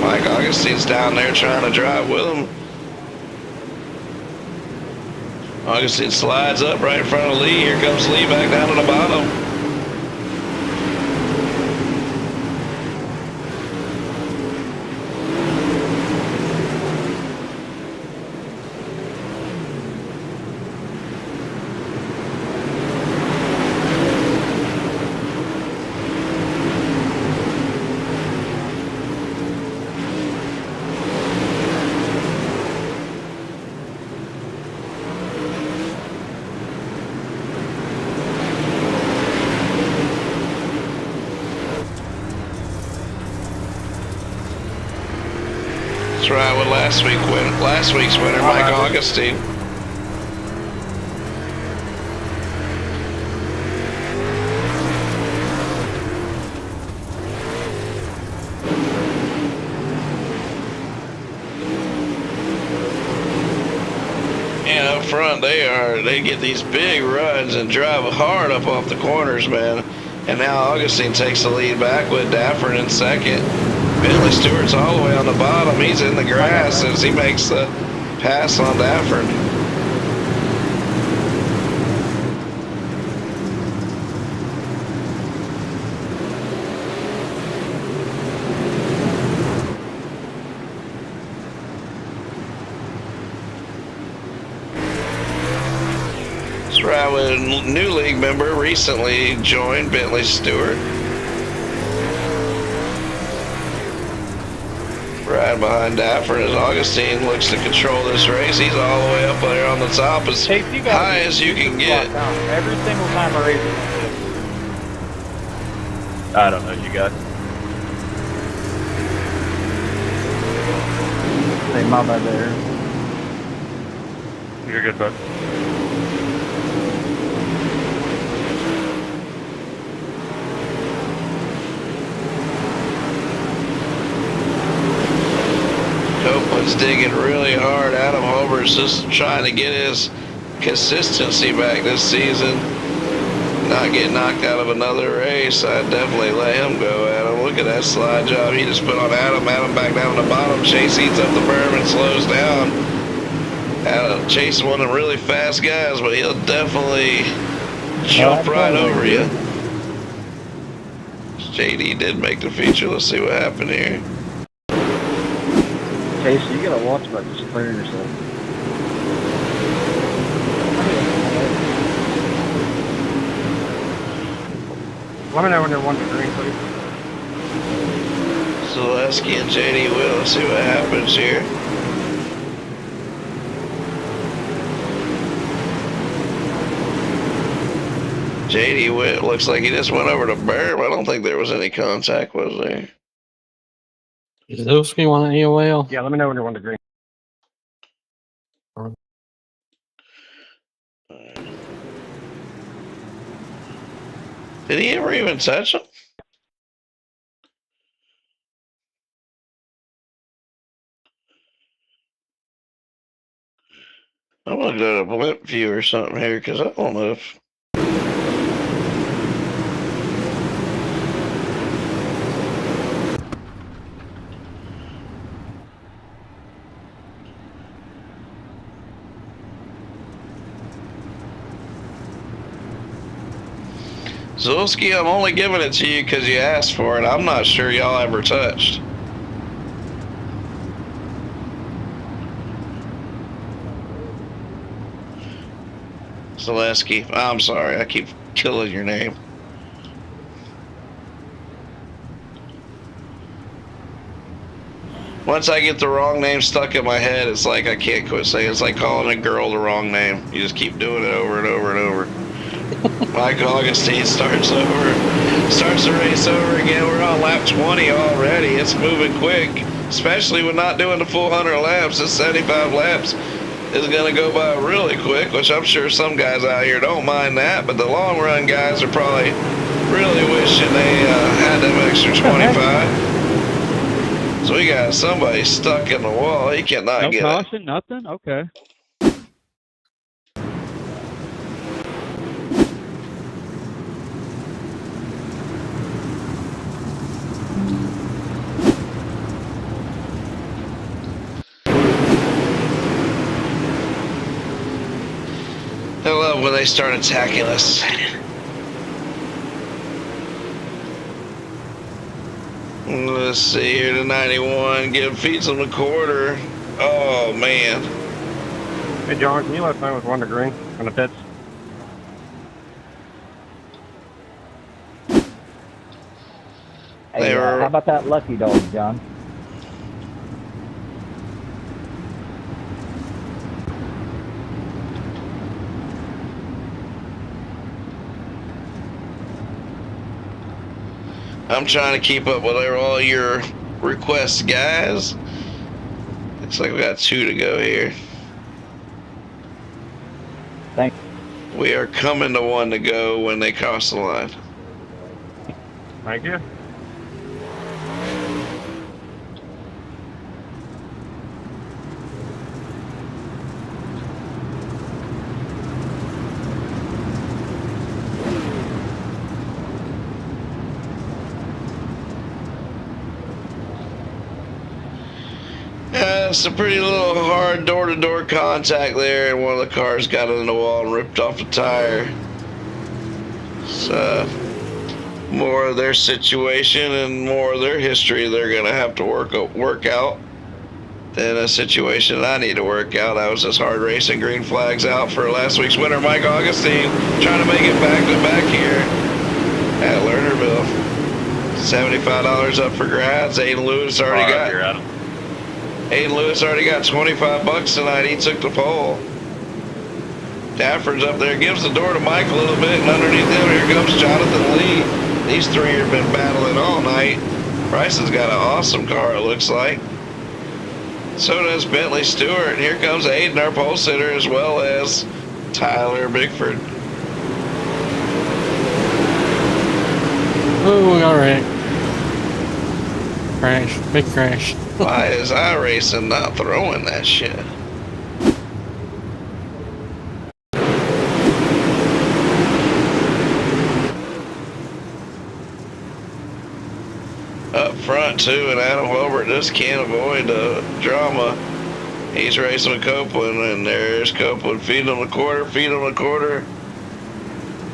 Mike Augustine's down there trying to drive with him. Augustine slides up right in front of Lee. Here comes Lee back down to the bottom. That's right with last week's winner, Mike Augustine. And up front, they get these big runs and drive hard up off the corners, man. And now Augustine takes the lead back with Dafford in second. Bentley Stewart's all the way on the bottom. He's in the grass as he makes the pass on Dafford. That's right, with a new league member recently joined, Bentley Stewart. Right behind Dafford as Augustine looks to control this race. He's all the way up there on the top, as high as you can get. Every single time I race it. I don't know, you guys. Hey, my bad there. You're good, bud. Copeland's digging really hard. Adam Hober's just trying to get his consistency back this season. Not get knocked out of another race. I'd definitely let him go, Adam. Look at that slide job he just put on Adam. Adam back down to the bottom. Chase eats up the berm and slows down. Adam, Chase is one of the really fast guys, but he'll definitely jump right over you. JD did make the feature. Let's see what happened here. Casey, you gotta watch about just clearing yourself. Let me know when they're 1 to green, please. Zaleski and JD will. Let's see what happens here. JD went, looks like he just went over to berm. I don't think there was any contact, was there? Zaleski want an EOL? Yeah, let me know when you're 1 to green. Did he ever even touch him? I'm looking at a blimp view or something here because I don't know if. Zulski, I'm only giving it to you because you asked for it. I'm not sure y'all ever touched. Zaleski, I'm sorry. I keep killing your name. Once I get the wrong name stuck in my head, it's like I can't quit saying it. It's like calling a girl the wrong name. You just keep doing it over and over and over. Mike Augustine starts the race over again. We're on lap 20 already. It's moving quick, especially with not doing the full 100 laps. This 75 laps is going to go by really quick, which I'm sure some guys out here don't mind that, but the long run guys are probably really wishing they had them extra 25. So we got somebody stuck in the wall. He cannot get it. No caution, nothing? Okay. I love when they start attacking us. Let's see here, to 91. Feeds them a quarter. Oh, man. Hey, John, can you let us know with 1 to green on the pits? Hey, how about that lucky dog, John? I'm trying to keep up with all your requests, guys. Looks like we got 2 to go here. Thanks. We are coming to 1 to go when they cross the line. Thank you. It's a pretty little hard door-to-door contact there, and one of the cars got in the wall and ripped off a tire. So, more of their situation and more of their history they're going to have to work out than a situation that I need to work out. I was just hard racing green flags out for last week's winner, Mike Augustine, trying to make it back-to-back here at Lernerville. $75 up for grabs. Aiden Lewis already got 25 bucks tonight. He took the pole. Dafford's up there, gives the door to Mike a little bit, and underneath him, here comes Jonathan Lee. These 3 have been battling all night. Bryson's got an awesome car, it looks like. So does Bentley Stewart. And here comes Aiden, our pole sitter, as well as Tyler Bickford. Oh, we got wrecked. Crash. Big crash. Why is iRacing not throwing that shit? Up front too, and Adam Hobart just can't avoid the drama. He's racing with Copeland, and there's Copeland feeding him the quarter.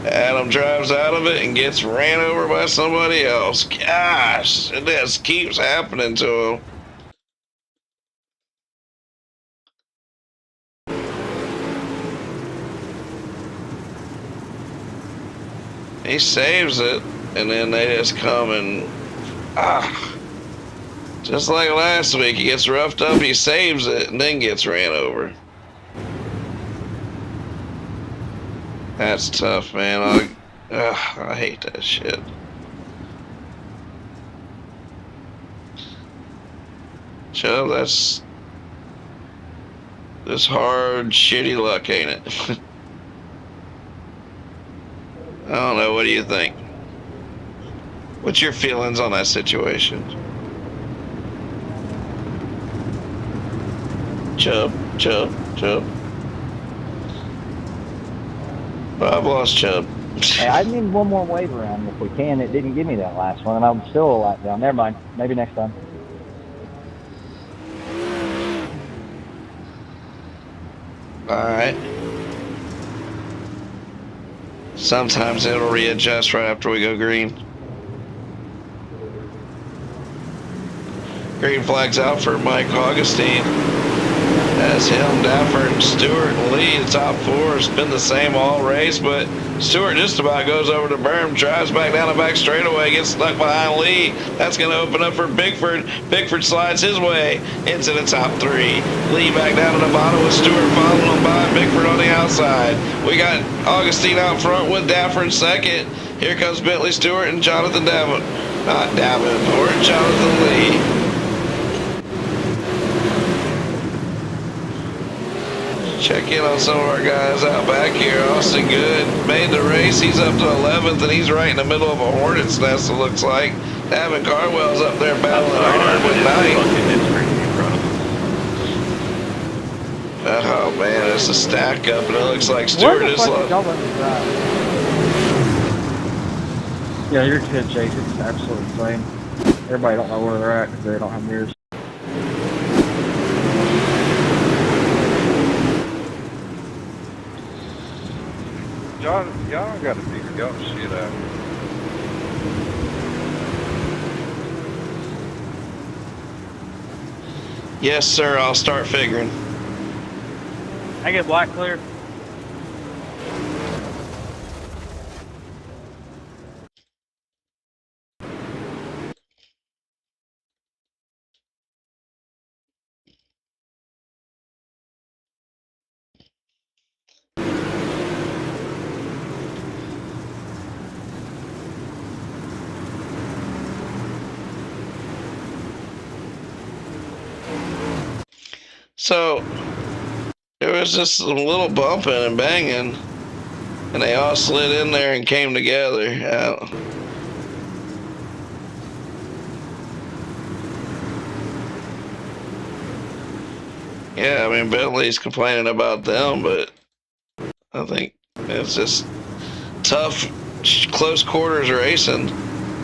Adam drives out of it and gets ran over by somebody else. Gosh, it just keeps happening to him. He saves it, and then they just come and just like last week, he gets roughed up, he saves it, and then gets ran over. That's tough, man. I hate that shit. Chubb, that's hard, shitty luck, ain't it? I don't know. What do you think? What's your feelings on that situation? Chubb. I've lost Chubb. Hey, I need one more wave around if we can. It didn't give me that last one, and I'm still a lap down. Never mind. Maybe next time. All right. Sometimes it'll readjust right after we go green. Green flag's out for Mike Augustine. That's him, Dafford, Stewart, Lee. The top 4 has been the same all race, but Stewart just about goes over the berm, drives back down the back straightaway, gets stuck behind Lee. That's going to open up for Bickford. Bickford slides his way into the top 3. Lee back down to the bottom with Stewart following him by Bickford on the outside. We got Augustine out front with Dafford second. Here comes Bentley Stewart and Jonathan Davenport, Jonathan Lee. Check in on some of our guys out back here. Austin Good made the race. He's up to 11th, and he's right in the middle of a hornet's nest, it looks like. Davin Carwell's up there battling hard with Knight. Oh, man, it's a stack up, and it looks like Stewart is Yeah, you're 10, Chase. It's absolutely insane. Everybody don't know where they're at because they don't have mirrors. Y'all got to figure y'all shit out. Yes, sir, I'll start figuring. I get black clear. So there was just some little bumping and banging, and they all slid in there and came together. Yeah, I mean, Bentley's complaining about them, but I think it's just tough, close quarters racing.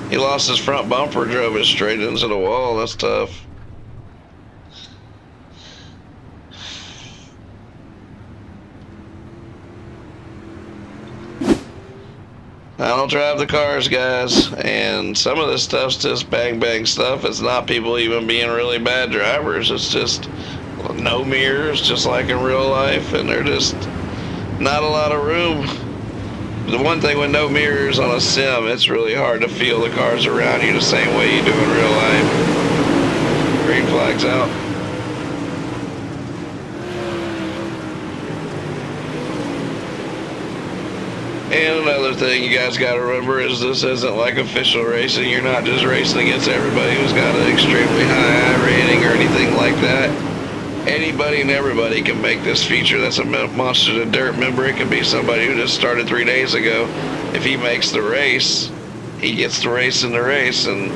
He lost his front bumper, drove it straight into the wall. That's tough. I don't drive the cars, guys, and some of this stuff's just bang bang stuff. It's not people even being really bad drivers. It's just no mirrors, just like in real life, and they're just not a lot of room. The one thing with no mirrors on a sim, it's really hard to feel the cars around you the same way you do in real life. Green flag's out. And another thing you guys got to remember is this isn't like official racing. You're not just racing against everybody who's got an extremely high rating or anything like that. Anybody and everybody can make this feature. That's a Monster to Dirt member. It could be somebody who just started 3 days ago. If he makes the race, he gets to race in the race. And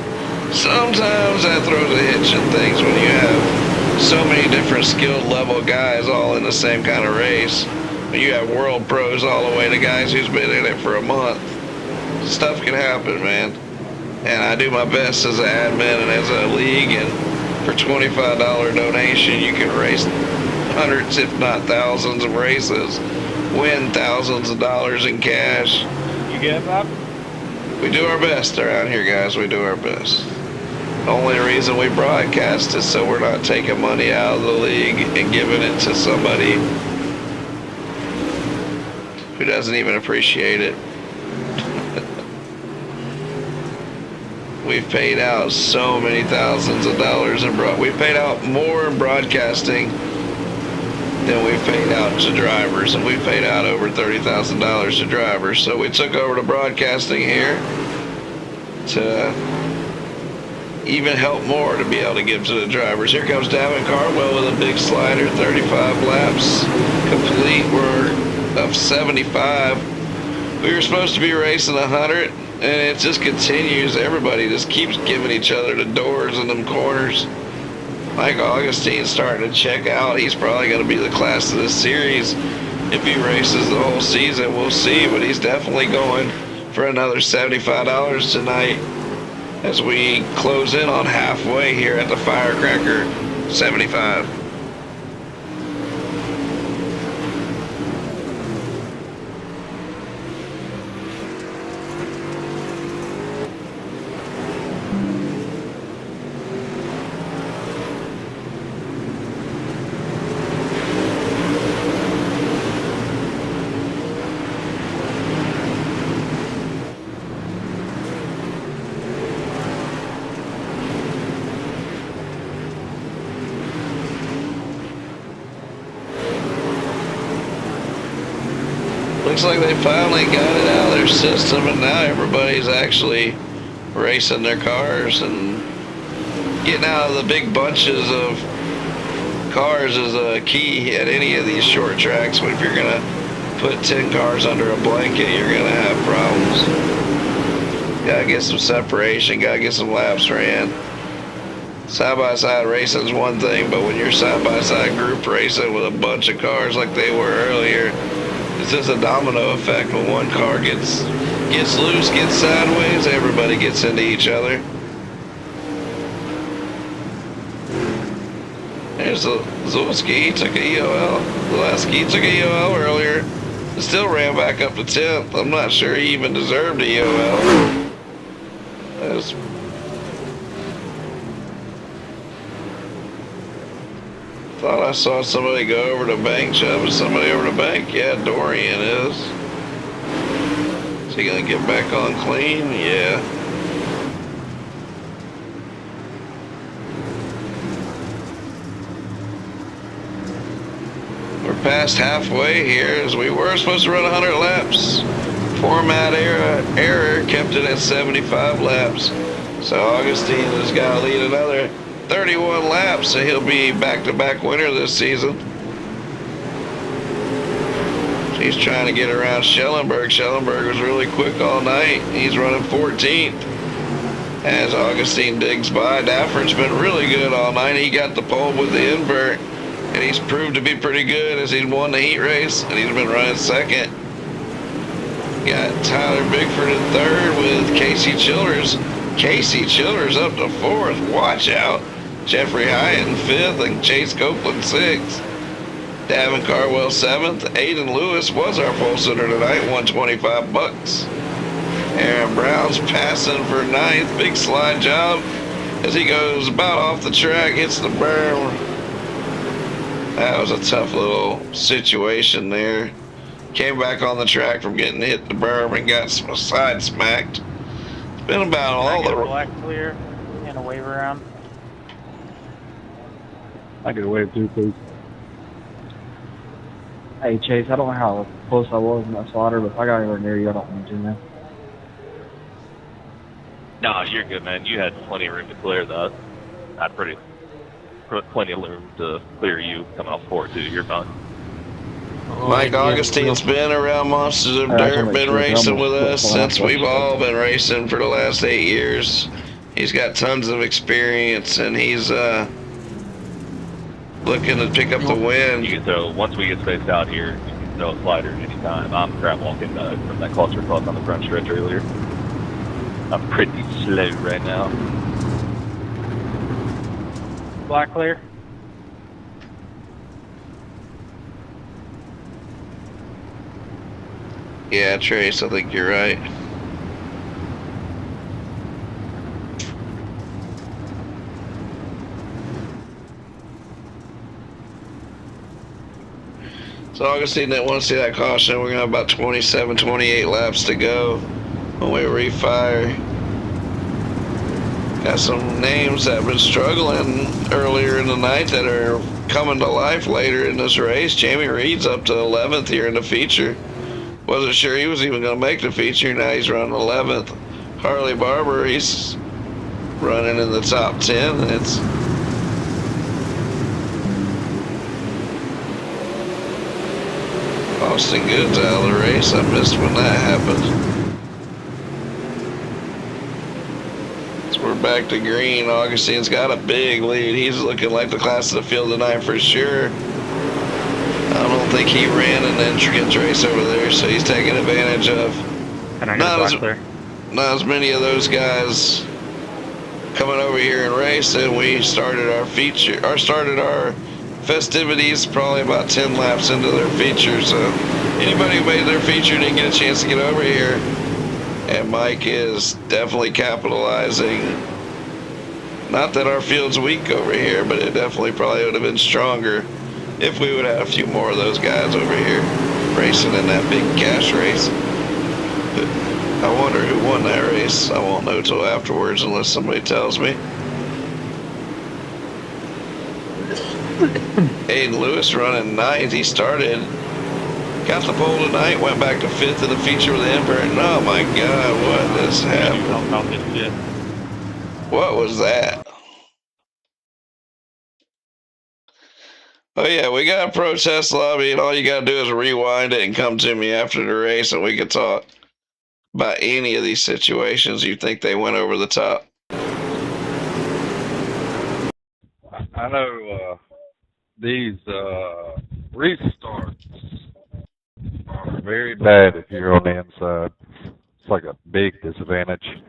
sometimes that throws a hitch in things when you have so many different skilled level guys all in the same kind of race. You have world pros all the way to guys who's been in it for a month. Stuff can happen, man. And I do my best as an admin and as a league, and for $25 donation, you can race hundreds, if not thousands of races, win thousands of dollars in cash. You get it, Bob? We do our best around here, guys. We do our best. The only reason we broadcast is so we're not taking money out of the league and giving it to somebody who doesn't even appreciate it. We've paid out so many thousands of dollars in we've paid out more in broadcasting than we've paid out to drivers, and we've paid out over $30,000 to drivers. So we took over to broadcasting here to even help more to be able to give to the drivers. Here comes Davin Cardwell with a big slider, 35 laps complete. We're of 75. We were supposed to be racing 100, and it just continues. Everybody just keeps giving each other the doors in them corners. Mike Augustine's starting to check out. He's probably going to be the class of this series if he races the whole season. We'll see, but he's definitely going for another $75 tonight as we close in on halfway here at the Firecracker 75. Looks like they finally got it out of their system, and now everybody's actually racing their cars, and getting out of the big bunches of cars is a key at any of these short tracks. But if you're gonna put 10 cars under a blanket, you're gonna have problems. Gotta get some separation, gotta get some laps ran. Side-by-side racing is one thing, but when you're side-by-side group racing with a bunch of cars like they were earlier, it's just a domino effect. When one car gets loose, gets sideways, everybody gets into each other. There's the Zulski took a EOL. The last ski took a EOL earlier. It still ran back up to 10th. I'm not sure he even deserved a EOL. Thought I saw somebody go over the bank, shoving somebody over the bank. Yeah, Dorian is. Is he gonna get back on clean? Yeah. We're past halfway here, as we were supposed to run 100 laps. Format error kept it at 75 laps. So Augustine has got to lead another 31 laps, so he'll be back-to-back winner this season. He's trying to get around Schellenberg. Schellenberg was really quick all night. He's running 14th as Augustine digs by. Dafford's been really good all night. He got the pole with the invert, and he's proved to be pretty good as he's won the heat race, and he's been running second. Got Tyler Bigford in third with Casey Childers. Casey Childers up to fourth. Watch out. Jeffrey Hyatt in fifth and Chase Copeland sixth. Davin Carwell seventh. Aiden Lewis was our pole sitter tonight, $125. Aaron Brown's passing for ninth. Big slide job as he goes about off the track, hits the berm. That was a tough little situation there. Came back on the track from getting hit the berm and got side smacked. It's been about all the black clear and a wave around. I get a wave too, please. Hey Chase, I don't know how close I was in that slaughter, but if I got anywhere near you, I don't want you, man. No, you're good, man. You had plenty of room to clear that. I had plenty of room to clear you coming off four too. You're fine. Mike Augustine's been around Monsters of Dirt, been racing with us since we've all been racing for the last 8 years. He's got tons of experience, and he's looking to pick up the win. You can throw, once we get spaced out here, you can throw a slider anytime. I'm crab walking from that cluster cross on the front stretch earlier. I'm pretty slow right now. Black clear. Yeah, Trace, I think you're right. So Augustine didn't want to see that caution. We're going to have about 27, 28 laps to go when we refire. Got some names that have been struggling earlier in the night that are coming to life later in this race. Jamie Reed's up to 11th here in the feature. Wasn't sure he was even going to make the feature. Now he's running 11th. Harley Barber, he's running in the top 10. It's Austin Goods out of the race. I missed when that happened. So we're back to green. Augustine's got a big lead. He's looking like the class of the field tonight for sure. I don't think he ran an entrance race over there, so he's taking advantage of not as many of those guys coming over here and racing. We started our festivities probably about 10 laps into their feature, so anybody who made their feature didn't get a chance to get over here. And Mike is definitely capitalizing. Not that our field's weak over here, but it definitely probably would have been stronger if we would have had a few more of those guys over here racing in that big cash race. But I wonder who won that race. I won't know till afterwards unless somebody tells me. Aiden Lewis running 9th. He started, got the pole tonight, went back to 5th in the feature with the invert. And oh my God, what just happened? What was that? Oh yeah, we got a protest lobby, and all you gotta do is rewind it and come to me after the race, and we can talk about any of these situations you think they went over the top. I know these restarts are very bad if you're on the inside. It's like a big disadvantage.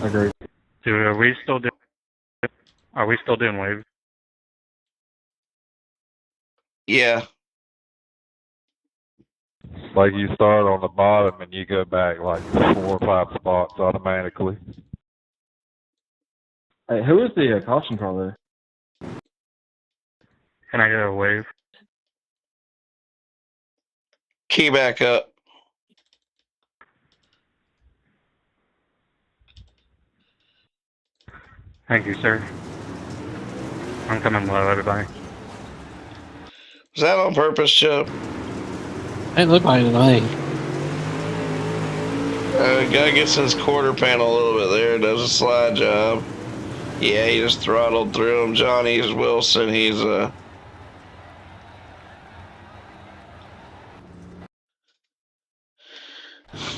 Agreed. Are we still doing waves? Yeah. It's like you start on the bottom and you go back like 4 or 5 spots automatically. Hey, who is the caution car there? Can I get a wave? Key back up. Thank you, sir. I'm coming low, everybody. Was that on purpose, Chip? It looked like it tonight. Guy gets in his quarter panel a little bit there, does a slide job. Yeah, he just throttled through him. Johnny Wilson, he's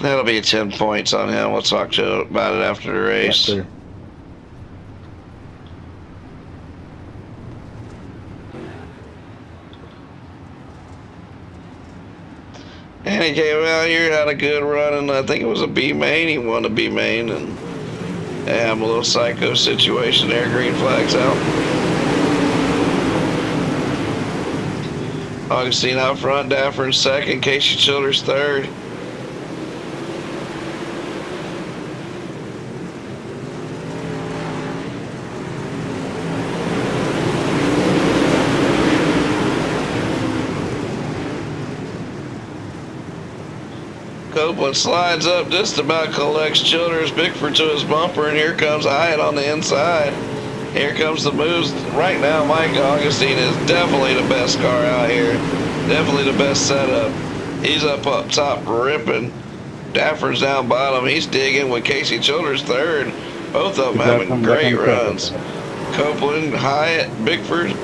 that'll be 10 points on him. We'll talk to him about it after the race. Yeah, And he came out here, had a good run, and I think it was a B main. He won a B main, and they have a little psycho situation there. Green flags out. Augustine out front, Daffer in second, Casey Childers third. Copeland slides up, just about collects Childers, Bickford to his bumper, and here comes Hyatt on the inside. Here comes the moves. Right now, Mike Augustine is definitely the best car out here. Definitely the best setup. He's up top ripping. Daffer's down bottom. He's digging with Casey Childers third. Both of them having great runs. Copeland, Hyatt, Bickford.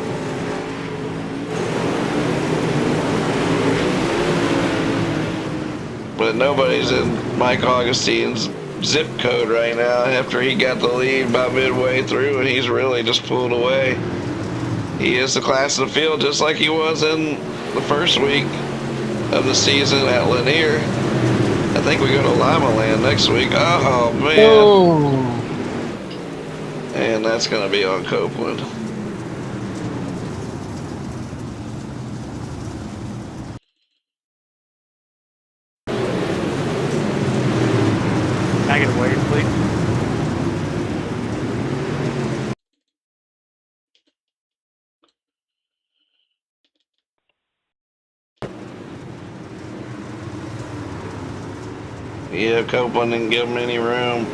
But nobody's in Mike Augustine's zip code right now after he got the lead by midway through, and he's really just pulled away. He is the class of the field just like he was in the first week of the season at Lanier. I think we go to Lima Land next week. Oh, man. Oh. And that's going to be on Copeland. Can I get a wave, please? Yeah, Copeland didn't give him any room.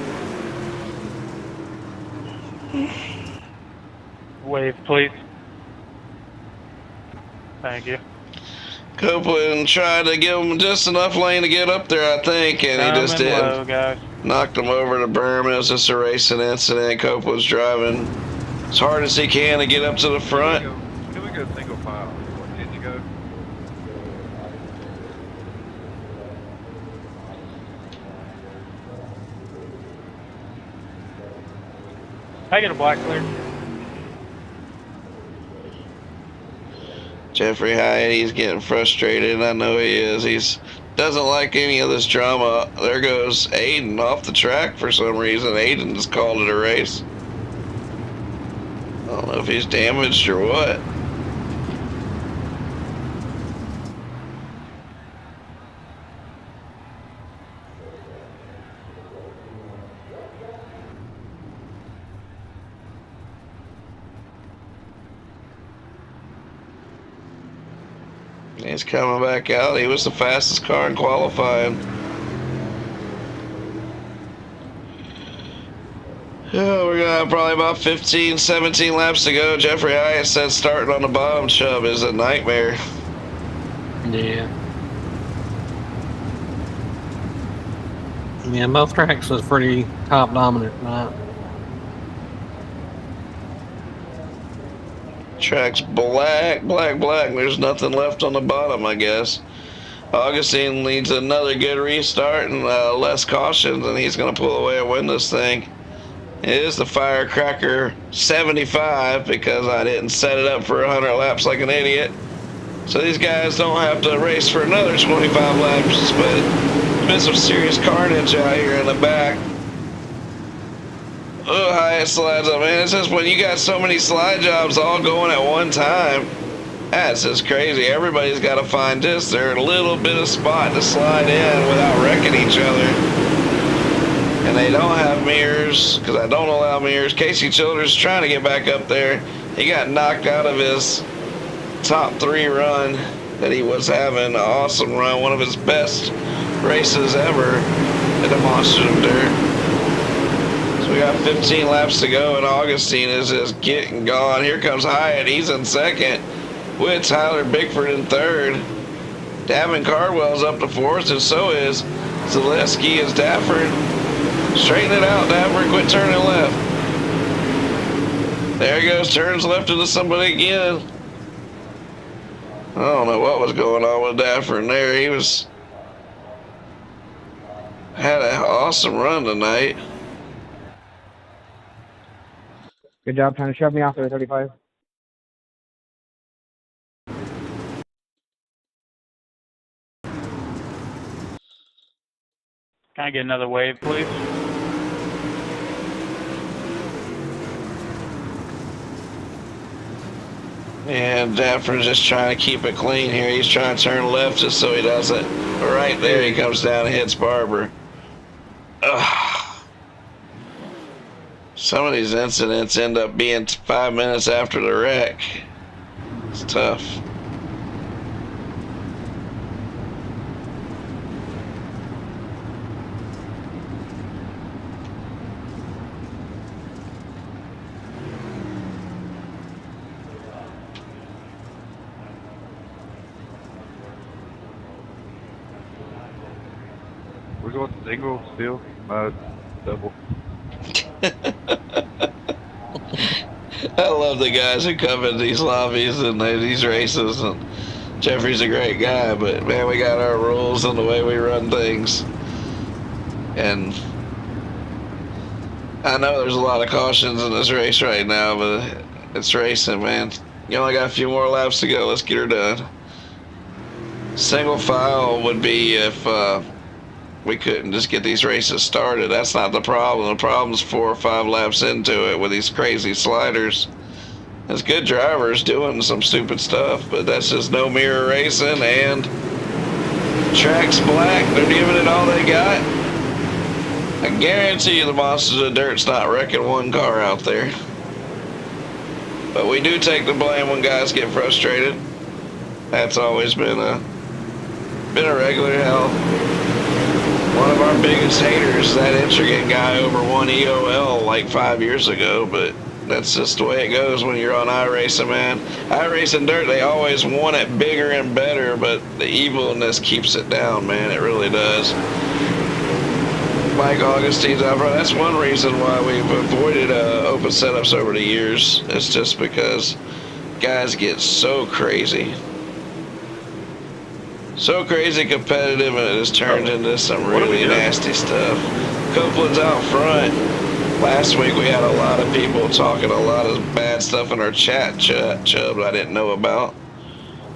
Wave, please. Thank you. Copeland tried to give him just enough lane to get up there, I think, and he just didn't. Low, guys. Knocked him over the berm. It was just a racing incident. Copeland's driving as hard as he can to get up to the front. Can we go single file? What did you go? Can I get a black clear? Jeffrey Hyatt, he's getting frustrated, and I know he is. He's doesn't like any of this drama. There goes Aiden off the track for some reason. Aiden just called it a race. I don't know if he's damaged or what. He's coming back out. He was the fastest car in qualifying. Yeah, we're gonna have probably about 15, 17 laps to go. Jeffrey Hyatt said starting on the bottom chub is a nightmare. Yeah. Yeah, both tracks was pretty top dominant tonight. Track's black, black, black. There's nothing left on the bottom, I guess. Augustine leads another good restart and less cautions, and he's going to pull away and win this thing. It is the Firecracker 75 because I didn't set it up for 100 laps like an idiot. So these guys don't have to race for another 25 laps, but it's been some serious carnage out here in the back. Oh, Hyatt slides up, man. It's just when you got so many slide jobs all going at one time, that's just crazy. Everybody's got to find just their little bit of spot to slide in without wrecking each other. And they don't have mirrors, because I don't allow mirrors. Casey Childers trying to get back up there. He got knocked out of his top 3 run that he was having. An awesome run, one of his best races ever at demonstrative dirt. We got 15 laps to go, and Augustine is just getting gone. Here comes Hyatt. He's in second with Tyler Bickford in third. Davin Cardwell's up to fourth, and so is Zaleski is Dafford. Straighten it out, Dafford. Quit turning left. There he goes. Turns left into somebody again. I don't know what was going on with Dafford there. He had an awesome run tonight. Good job trying to shove me off there, 35. Can I get another wave, please? And Dafford's just trying to keep it clean here. He's trying to turn left just so he doesn't. Right there, he comes down and hits Barber. Ugh. Some of these incidents end up being 5 minutes after the wreck. It's tough. We're going single still, double. I love the guys who come in these lobbies and these races. And Jeffrey's a great guy, but man, we got our rules and the way we run things. And I know there's a lot of cautions in this race right now, but it's racing, man. You only got a few more laps to go. Let's get her done. Single file would be if we couldn't just get these races started. That's not the problem. The problem's 4 or 5 laps into it with these crazy sliders. There's good drivers doing some stupid stuff, but that's just no mirror racing, and track's black. They're giving it all they got. I guarantee you the Monsters of Dirt's not wrecking one car out there. But we do take the blame when guys get frustrated. That's always been a regular hell. One of our biggest haters, that Intrigant guy over won EOL like 5 years ago, but that's just the way it goes when you're on iRacing, man. iRacing Dirt, they always want it bigger and better, but the evilness keeps it down, man. It really does. Mike Augustine's out front. That's one reason why we've avoided open setups over the years. It's just because guys get so crazy. So crazy competitive, and it has turned into some really nasty stuff. Copeland's out front. Last week we had a lot of people talking a lot of bad stuff in our chat, Chubb, I didn't know about.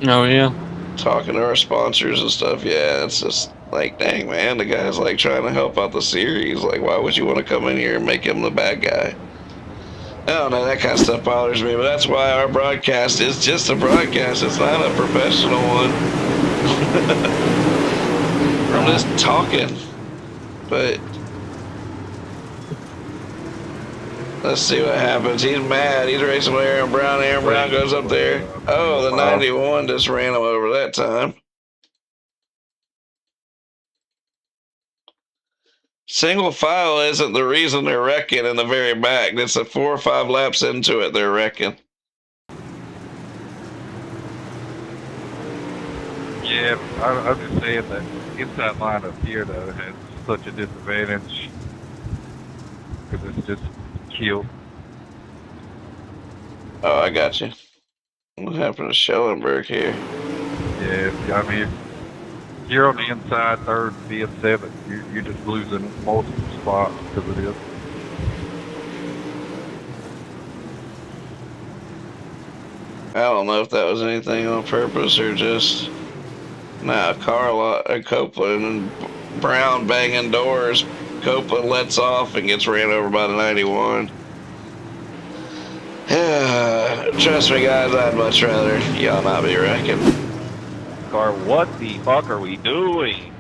Oh, yeah. Talking to our sponsors and stuff. Yeah, it's just like, dang, man, the guy's like trying to help out the series. Like, why would you want to come in here and make him the bad guy? I don't know, that kind of stuff bothers me, but that's why our broadcast is just a broadcast. It's not a professional one. I'm just talking, but let's see what happens. He's mad. He's racing with Aaron Brown. Aaron Brown goes up there. Oh, the 91 just ran him over that time. Single file isn't the reason they're wrecking in the very back. It's a 4 or 5 laps into it they're wrecking. Yeah, I'm just saying that inside line up here, though, has such a disadvantage because it's just killed. Oh, I got you. What happened to Schellenberg here? Yeah, I mean, if you're on the inside, third, being 7th, you're just losing multiple spots because of this. I don't know if that was anything on purpose or just... Nah, Copeland and Brown banging doors. Copeland lets off and gets ran over by the 91. Trust me, guys, I'd much rather y'all not be wrecking. Car, what the fuck are we doing?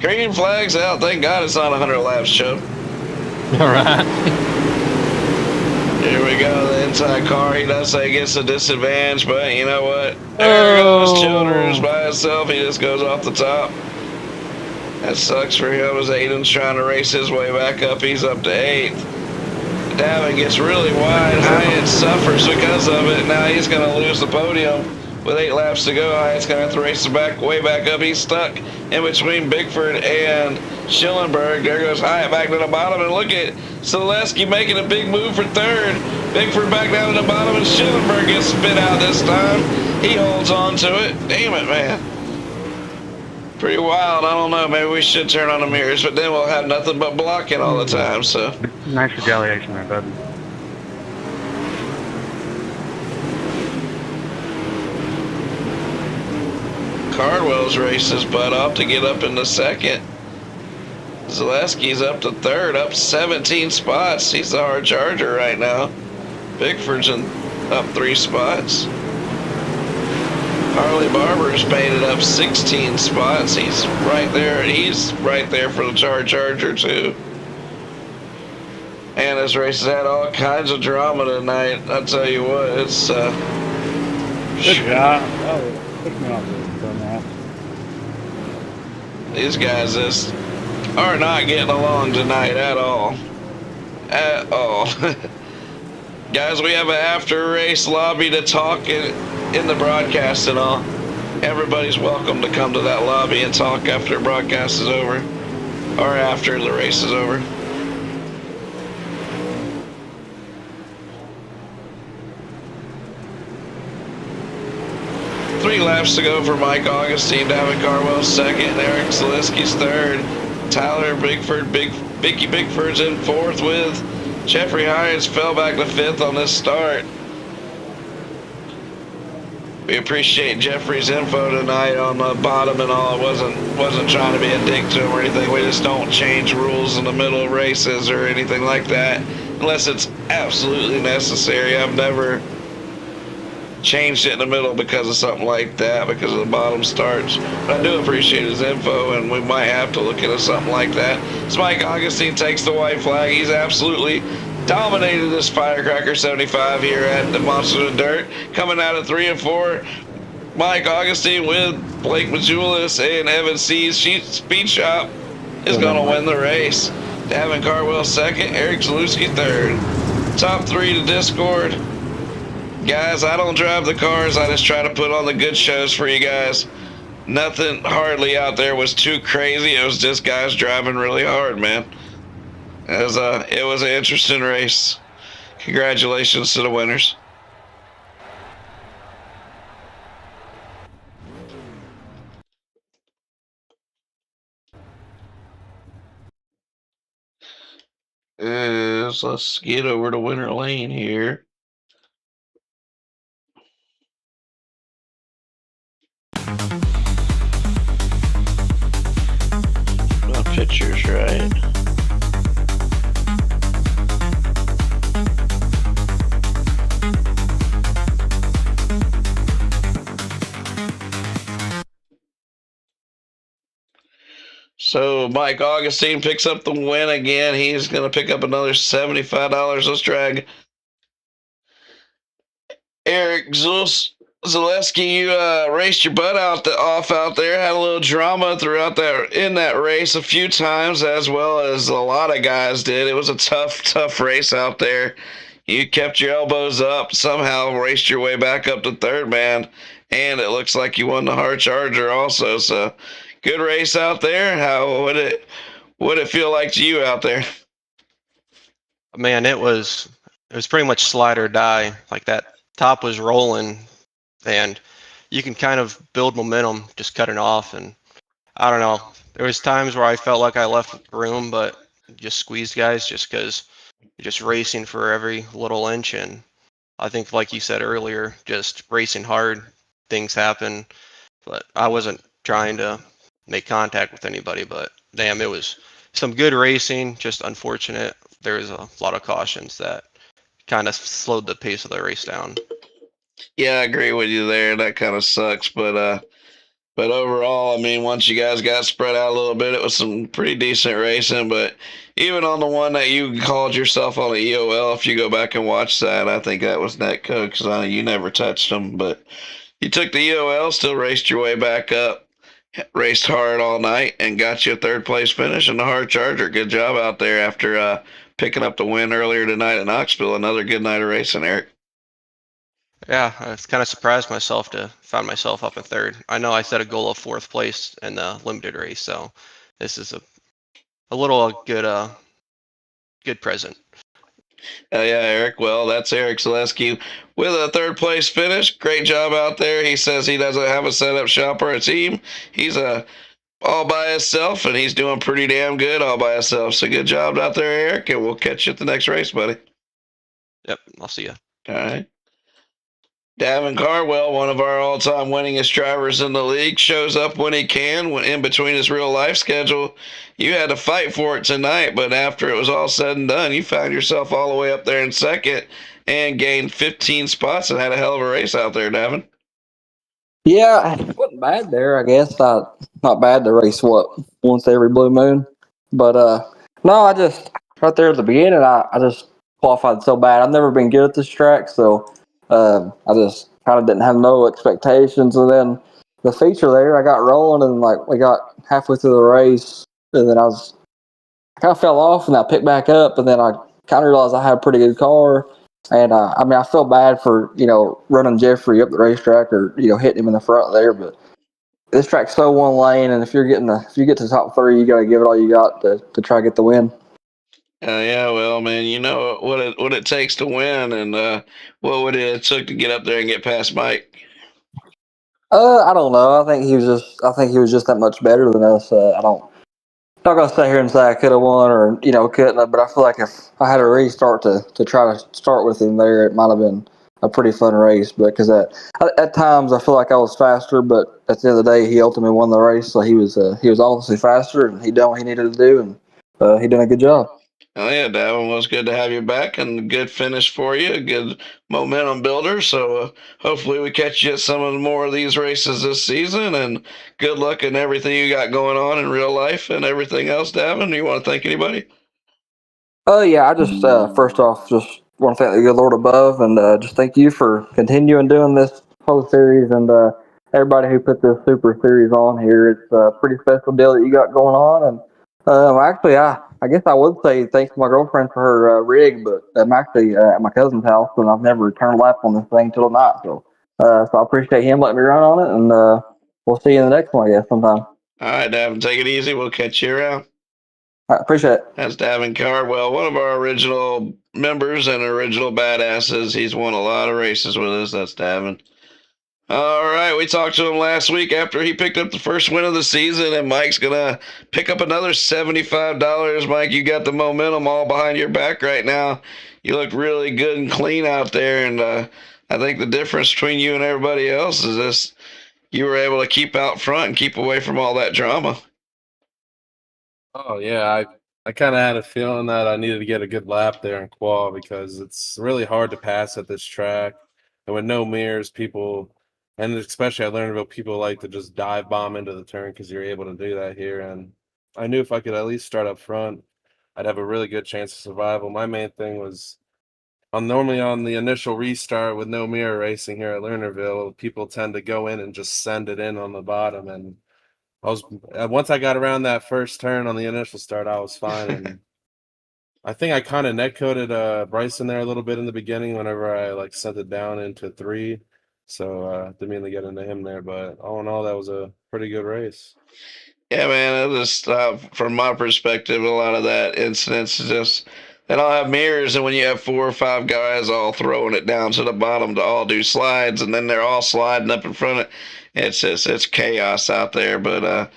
Green flag's out. Thank God it's not 100 laps, Chubb. All right. Here we go, the inside car. He does say he gets a disadvantage, but you know what? There goes Childers by himself. He just goes off the top. That sucks for him as Aiden's trying to race his way back up. He's up to 8th. Davin gets really wide. Hyatt suffers because of it. Now he's going to lose the podium. With 8 laps to go, Hyatt's going to have to race the way back up. He's stuck in between Bigford and Schillenberg. There goes Hyatt back to the bottom. And look at Zaleski making a big move for third. Bigford back down to the bottom, and Schillenberg gets spit out this time. He holds on to it. Damn it, man. Pretty wild. I don't know. Maybe we should turn on the mirrors, but then we'll have nothing but blocking all the time. So Nice retaliation there, bud. Cardwell's raced his butt off to get up in the second. Zaleski's up to third, up 17 spots. He's the hard charger right now. Bigford's up 3 spots. Harley Barber's made it up 16 spots. He's right there. He's right there for the charger too. And this race has had all kinds of drama tonight. I tell you what, it's Good job. Oh, took me off the map. These guys just are not getting along tonight at all. At all. Guys, we have an after race lobby to talk in the broadcast and all. Everybody's welcome to come to that lobby and talk after the broadcast is over. Or after the race is over. Three laps to go for Mike Augustine, Davin Carwell second, Eric Zaleski's third, Tyler Bigford, Vicky Bigford's in fourth with Jeffrey Hines fell back to fifth on this start. We appreciate Jeffrey's info tonight on the bottom and all. It wasn't trying to be a dick to him or anything. We just don't change rules in the middle of races or anything like that unless it's absolutely necessary. I've never changed it in the middle because of something like that, because of the bottom starts. But I do appreciate his info, and we might have to look into something like that. So Mike Augustine takes the white flag. He's absolutely dominated this Firecracker 75 here at the Monsters of Dirt. Coming out of 3 and 4, Mike Augustine with Blake Majulis and Evan C's Speed Shop is going to win the race. Davin Carwell second, Eric Zalewski third. Top 3 to Discord. Guys, I don't drive the cars. I just try to put on the good shows for you guys. Nothing hardly out there was too crazy. It was just guys driving really hard, man. It was an interesting race. Congratulations to the winners. Let's get over to winner lane here. Pictures, right? So Mike Augustine picks up the win again. He's going to pick up another $75. Let's drag Eric Zaleski. You raced your butt off out there. Had a little drama throughout in that race a few times, as well as a lot of guys did. It was a tough race out there. You kept your elbows up, somehow raced your way back up to third, man, and it looks like you won the hard charger also. So good race out there. How would it feel like to you out there? Man, it was pretty much slide or die. Like that top was rolling, and you can kind of build momentum just cutting off. And I don't know, there was times where I felt like I left room, but just squeezed guys just because you're just racing for every little inch. And I think, like you said earlier, just racing hard, things happen. But I wasn't trying to make contact with anybody. But damn, it was some good racing. Just unfortunate. There was a lot of cautions that kind of slowed the pace of the race down. Yeah, I agree with you there. That kind of sucks, but overall, I mean, once you guys got spread out a little bit, it was some pretty decent racing. But even on the one that you called yourself on the EOL, if you go back and watch that, I think that was netcode because I know you never touched them. But you took the EOL, still raced your way back up, raced hard all night, and got you a third place finish in the hard charger. Good job out there after picking up the win earlier tonight at Knoxville. Another good night of racing, Eric. Yeah, I was kind of surprised myself to find myself up in third. I know I set a goal of fourth place in the limited race, so this is a little good present. Yeah, Eric. Well, that's Eric Zaleski with a third place finish. Great job out there. He says he doesn't have a setup shop or a team. He's all by himself, and he's doing pretty damn good all by himself. So good job out there, Eric, and we'll catch you at the next race, buddy. Yep, I'll see you. All right. Davin Carwell, one of our all-time winningest drivers in the league, shows up when he can, when in between his real-life schedule. You had to fight for it tonight, but after it was all said and done, you found yourself all the way up there in second and gained 15 spots and had a hell of a race out there, Davin. Yeah, it wasn't bad there, I guess. Not bad to race, once every blue moon. But, no, I just, right there at the beginning, I just qualified so bad. I've never been good at this track, so I just kind of didn't have no expectations. And then the feature there, I got rolling, and, we got halfway through the race, and then I kind of fell off, and I picked back up, and then I kind of realized I had a pretty good car. And I feel bad for running Jeffrey up the racetrack or hitting him in the front there, but this track's so one lane, and if you get to the top three, you got to give it all you got to try to get the win. Yeah, well, man, you know what it takes to win, and what would it took to get up there and get past Mike? I don't know. I think he was just that much better than us. Not gonna sit here and say I could have won or couldn't, but I feel like if I had a restart to try to start with him there, it might have been a pretty fun race. But because at times I feel like I was faster, but at the end of the day, he ultimately won the race, so he was obviously faster, and he done what he needed to do, and he done a good job. Oh yeah, Davin, was good to have you back, and a good finish for you, a good momentum builder. So hopefully we catch you at some of the more of these races this season, and good luck in everything you got going on in real life and everything else, Davin. You want to thank anybody? Oh yeah, I just first off just want to thank the good Lord above, and just thank you for continuing doing this whole series, and everybody who put this super series on here. It's a pretty special deal that you got going on, and actually, I guess I would say thanks to my girlfriend for her rig, but I'm actually at my cousin's house, and I've never turned a lap on this thing till tonight. So I appreciate him letting me run on it, and we'll see you in the next one, I guess, sometime. All right, Davin, take it easy. We'll catch you around. I appreciate it. That's Davin Cardwell, one of our original members and original badasses. He's won a lot of races with us. That's Davin. All right, we talked to him last week after he picked up the first win of the season, and Mike's gonna pick up another $75. Mike, you got the momentum all behind your back right now. You look really good and clean out there, and I think the difference between you and everybody else is this: you were able to keep out front and keep away from all that drama. Oh yeah, I kind of had a feeling that I needed to get a good lap there in qual because it's really hard to pass at this track, and with no mirrors, people, and especially at Lernerville, people like to just dive bomb into the turn because you're able to do that here. And I knew if I could at least start up front, I'd have a really good chance of survival. My main thing was normally on the initial restart with no mirror racing here at Lernerville, people tend to go in and just send it in on the bottom, and once I got around that first turn on the initial start, I was fine, and I think I kind of net coded Bryson there a little bit in the beginning whenever I sent it down into 3. So didn't mean to get into him there, but all in all, that was a pretty good race. Yeah, man. It just from my perspective, a lot of that incidents is just they don't have mirrors, and when you have 4 or 5 guys all throwing it down to the bottom to all do slides, and then they're all sliding up in front of it, it's chaos out there. But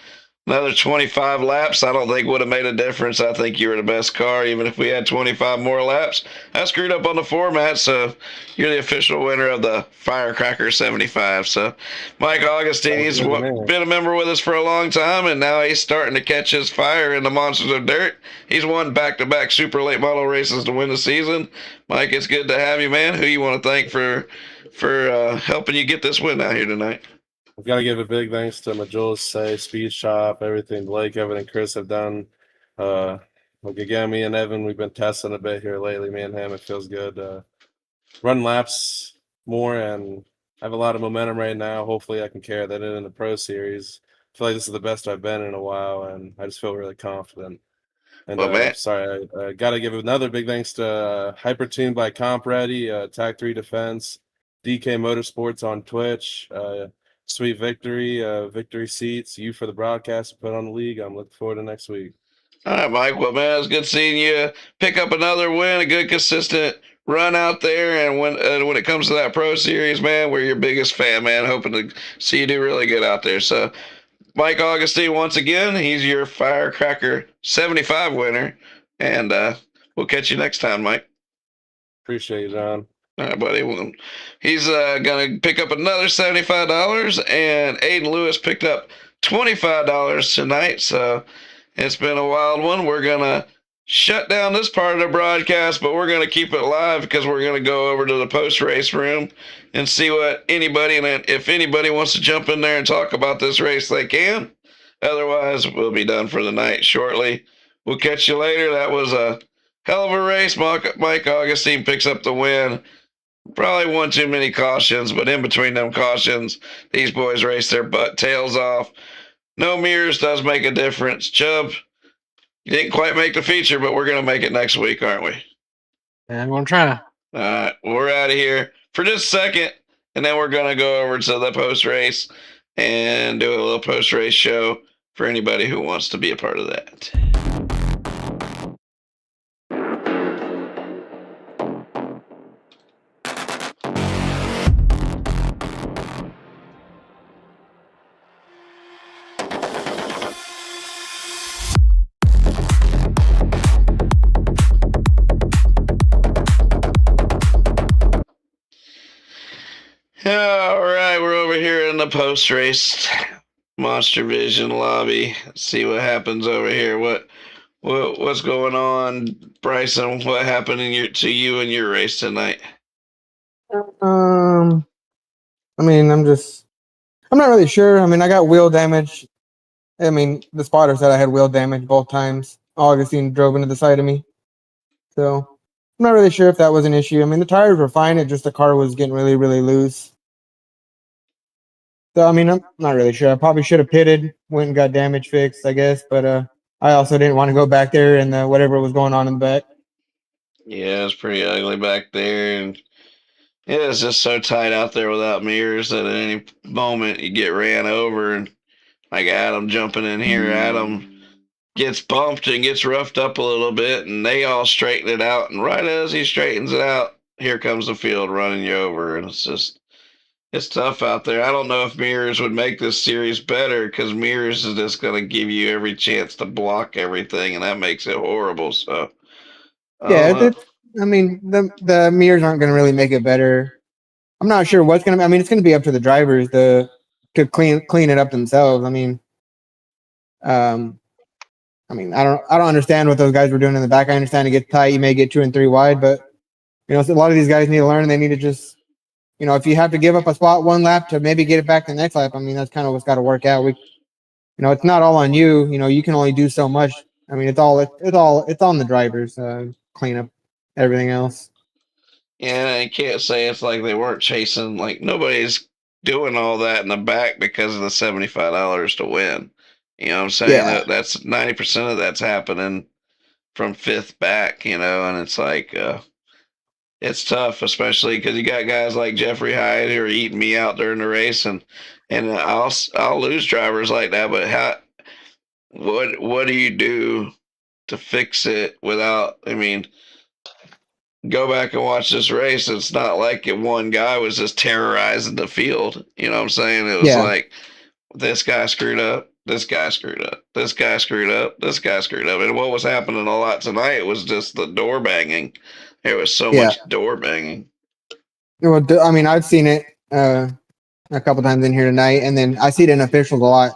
another 25 laps, I don't think would have made a difference. I think you were the best car, even if we had 25 more laps. I screwed up on the format, so you're the official winner of the Firecracker 75. So Mike Augustine, he's been a member with us for a long time, and now he's starting to catch his fire in the Monsters of Dirt. He's won back-to-back super late model races to win the season. Mike, it's good to have you, man. Who you want to thank for helping you get this win out here tonight? I've got to give a big thanks to Majulis Say, Speed Shop, everything Blake, Evan, and Chris have done. Again, me and Evan, we've been testing a bit here lately. Me and him, it feels good. Run laps more, and I have a lot of momentum right now. Hopefully, I can carry that in the Pro Series. I feel like this is the best I've been in a while, and I just feel really confident. And Well, man, sorry, I got to give another big thanks to Hypertune by Comp Ready, Tag 3 Defense, DK Motorsports on Twitch, Sweet Victory, Victory Seats, you for the broadcast put on the league. I'm looking forward to next week. all right, Mike. Well, man, it's good seeing you pick up another win, a good, consistent run out there. And when it comes to that Pro Series, man, we're your biggest fan, man. Hoping to see you do really good out there. So, Mike Augustine, once again, he's your Firecracker 75 winner. And we'll catch you next time, Mike. Appreciate it, John. All right, buddy. Well, he's going to pick up another $75, and Aiden Lewis picked up $25 tonight. So it's been a wild one. We're going to shut down this part of the broadcast, but we're going to keep it live because we're going to go over to the post-race room and see what anybody, and if anybody wants to jump in there and talk about this race, they can. Otherwise, we'll be done for the night shortly. We'll catch you later. That was a hell of a race. Mike Augustine picks up the win. Probably one too many cautions, but in between them cautions, these boys race their butt tails off. No mirrors does make a difference. Chubb, you didn't quite make the feature, but we're going to make it next week, aren't we? Yeah, I'm gonna try. All right, we're out of here for just a second, and then we're going to go over to the post race and do a little post race show for anybody who wants to be a part of that. All right, we're over here in the post-race Monster Vision lobby. Let's see what happens over here. What's going on, Bryson? What happened to you in your race tonight? I mean, I'm not really sure. I mean, I got wheel damage. I mean, the spotter said I had wheel damage both times. Augustine drove into the side of me. So I'm not really sure if that was an issue. I mean, the tires were fine. It just the car was getting really, really loose. So, I mean, I'm not really sure. I probably should have pitted, went and got damage fixed, I guess. But I also didn't want to go back there and whatever was going on in the back. Yeah, it's pretty ugly back there. And yeah, it's just so tight out there without mirrors that at any moment you get ran over. And like Adam jumping in here, Adam gets bumped and gets roughed up a little bit, and they all straighten it out. And right as he straightens it out, here comes the field running you over. And it's tough out there. I don't know if mirrors would make this series better because mirrors is just going to give you every chance to block everything, and that makes it horrible. So, Yeah, I mean, the mirrors aren't going to really make it better. I'm not sure what's going to. I mean, it's going to be up to the drivers to clean it up themselves. I mean, I don't understand what those guys were doing in the back. I understand it gets tight. You may get 2 and 3 wide, but a lot of these guys need to learn. They need to just, if you have to give up a spot one lap to maybe get it back the next lap, I mean, that's kind of what's got to work out. It's not all on you. You can only do so much. I mean, it's on the drivers. Clean up everything else. Yeah, I can't say it's like they weren't chasing. Like nobody's doing all that in the back because of the $75 to win. You know what I'm saying? Yeah. That's 90% of that's happening from fifth back. And it's like it's tough, especially because you got guys like Jeffrey Hyde who are eating me out during the race, and I'll lose drivers like that. But what do you do to fix it without? I mean, go back and watch this race. It's not like one guy was just terrorizing the field. You know what I'm saying? It was like this guy screwed up, this guy screwed up, this guy screwed up, this guy screwed up. And what was happening a lot tonight was just the door banging. There was so much door banging. Well, I mean, I've seen it a couple times in here tonight, and then I see it in officials a lot.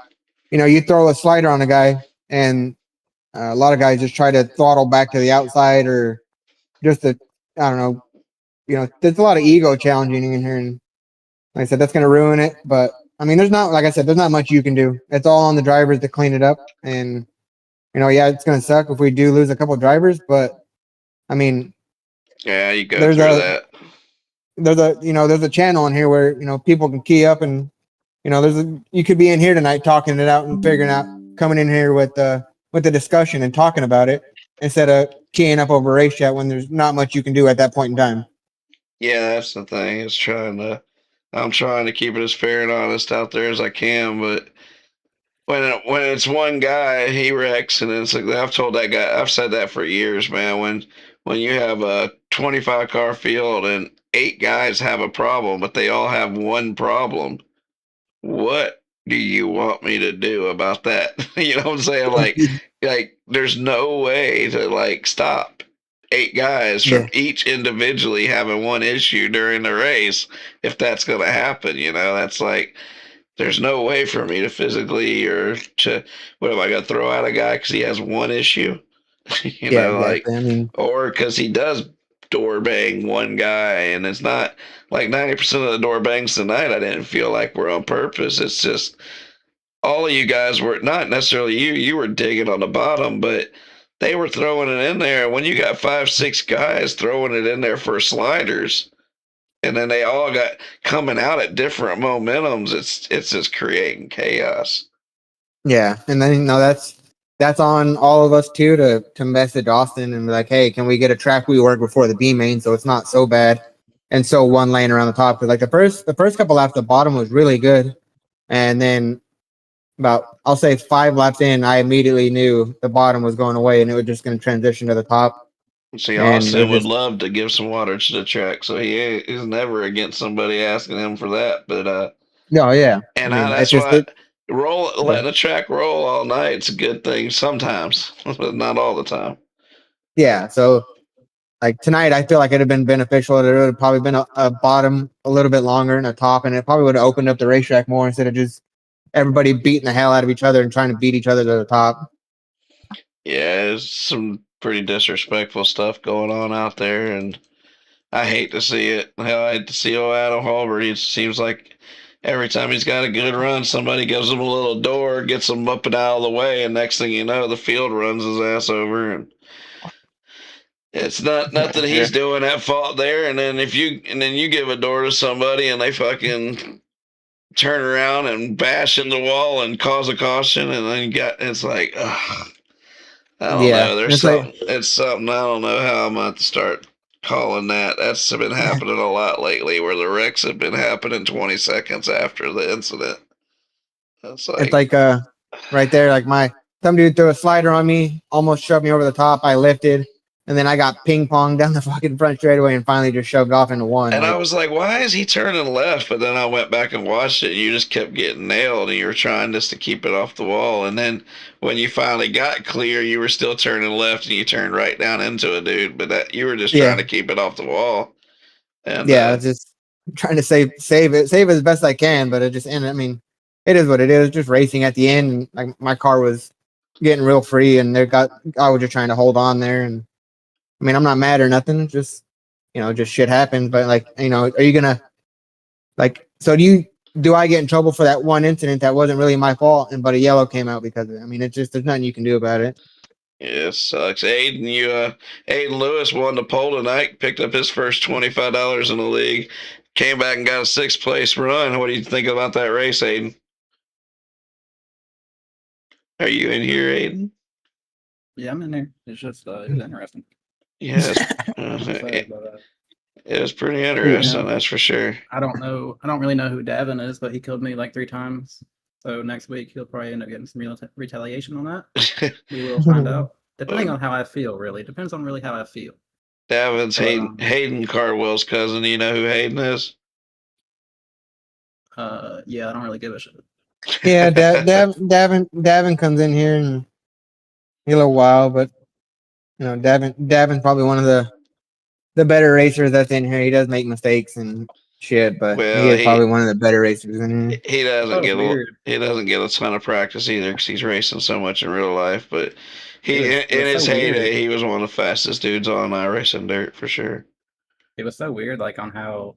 You throw a slider on a guy, and a lot of guys just try to throttle back to the outside or just I don't know. There's a lot of ego challenging in here, and like I said, that's going to ruin it. But I mean, there's not much you can do. It's all on the drivers to clean it up. And it's going to suck if we do lose a couple of drivers, but I mean, yeah, you go through that. There's a channel in here where people can key up, and you could be in here tonight talking it out and figuring out, coming in here with with the discussion and talking about it instead of keying up over a race chat when there's not much you can do at that point in time. Yeah, that's the thing. I'm trying to keep it as fair and honest out there as I can, but when it's one guy, he wrecks, and it's like I've told that guy, I've said that for years, man. When you have a 25 car field and 8 guys have a problem, but they all have one problem, what do you want me to do about that? You know what I'm saying? Like there's no way to like stop 8 guys Yeah. from each individually having one issue during the race if that's going to happen. You know, that's like there's no way for me to physically or to what am I going to throw out a guy because he has one issue? You Yeah, know, like exactly. I mean, or because he does door bang one guy, and it's not like 90% of the door bangs tonight. I didn't feel like were on purpose. It's just all of you guys were not necessarily you. You were digging on the bottom, but they were throwing it in there. When you got 5, 6 guys throwing it in there for sliders, and then they all got coming out at different momentums, it's just creating chaos. yeah, and then that's on all of us too to message Austin and be like, hey, can we get a track rework before the B main so it's not so bad, and so one lane around the top because like the first couple laps the bottom was really good, and then about I'll say 5 laps in, I immediately knew the bottom was going away and it was just going to transition to the top, See, and it Austin was would just love to give some water to the track, so he's never against somebody asking him for that. But no, yeah, I and mean it's that's just why it. letting the track roll all night. It's a good thing sometimes, but not all the time. Yeah, so like tonight, I feel like it'd have been beneficial. There would have probably been a bottom a little bit longer and a top, and it probably would have opened up the racetrack more instead of just everybody beating the hell out of each other and trying to beat each other to the top. Yeah, there's some pretty disrespectful stuff going on out there, and I hate to see it. Hell, I hate to see old Adam Halbert. It seems like every time he's got a good run, somebody gives him a little door, gets him up and out of the way, and next thing you know, the field runs his ass over, and it's not nothing he's doing at fault there. And then you give a door to somebody and they fucking turn around and bash in the wall and cause a caution, and then it's like, ugh, I don't Yeah, know. it's like It's something I don't know how I'm going to start calling that. That's been happening a lot lately, where the wrecks have been happening 20 seconds after the incident. It's it's like, like right there, like some dude threw a slider on me, almost shoved me over the top. I lifted, and then I got ping pong down the fucking front straightaway and finally just shoved off into one. and I Like, was like, why is he turning left? But then I went back and watched it, and you just kept getting nailed, and you were trying just to keep it off the wall. And then when you finally got clear, you were still turning left, and you turned right down into a dude. But that you were just trying yeah, to keep it off the wall. And yeah, it's just trying to save it as best I can, but it just ended. I mean, it is what it is. Just racing at the end, and like my car was getting real free, and I was just trying to hold on there. And I mean, I'm not mad or nothing. Just just shit happens. But like, are you gonna like? So do I get in trouble for that one incident that wasn't really my fault, but a yellow came out because of it? I mean, it's just there's nothing you can do about it. yeah, it sucks. Aiden Lewis won the pole tonight, picked up his first $25 in the league, came back and got a 6th place run. What do you think about that race, Aiden? Are you in here, Aiden? Yeah, I'm in there. It's just it was interesting. Yes. It It was pretty interesting, that's for sure. I don't really know who Davin is, but he killed me like 3 times. So next week he'll probably end up getting some retaliation on that. We will find out. Depending on how I feel, really. Depends on really how I feel. Davin's Hayden Cardwell's cousin. Do you know who Hayden is? Yeah, I don't really give a shit. Yeah, Davin comes in here and a little while, but Davin's probably one of the better racers that's in here. He does make mistakes and shit, but he is probably one of the better racers in here. He doesn't get a ton of practice either because he's racing so much in real life. But in his heyday, he was one of the fastest dudes on iRacing dirt for sure. It was so weird, like on how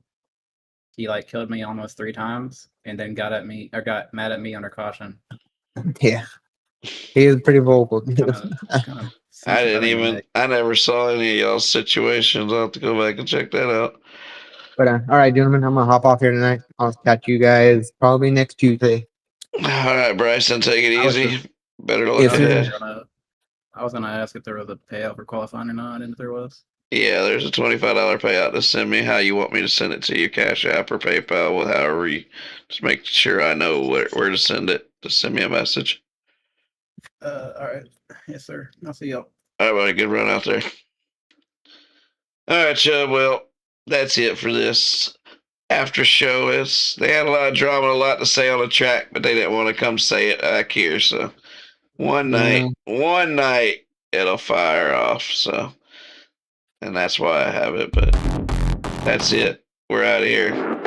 he like killed me almost 3 times and then got mad at me under caution. Yeah, he is pretty vocal. I never saw any of y'all's situations. I'll have to go back and check that out. But all right, gentlemen, I'm gonna hop off here tonight. I'll catch you guys probably next Tuesday. All right, Bryson, take it easy. Better luck ahead. I was gonna ask if there was a payout for qualifying or not, and if there was. Yeah, there's a $25 payout to send me how you want me to send it to you, Cash App or PayPal, with however you. Just make sure I know where to send it. Just send me a message. All right. Yes, sir. I'll see y'all. All right, buddy. Good run out there. All right, Chubb. Well, that's it for this after show. They had a lot of drama, a lot to say on the track, but they didn't want to come say it back here. So one night, it'll fire off. So, and that's why I have it. But that's it. We're out of here.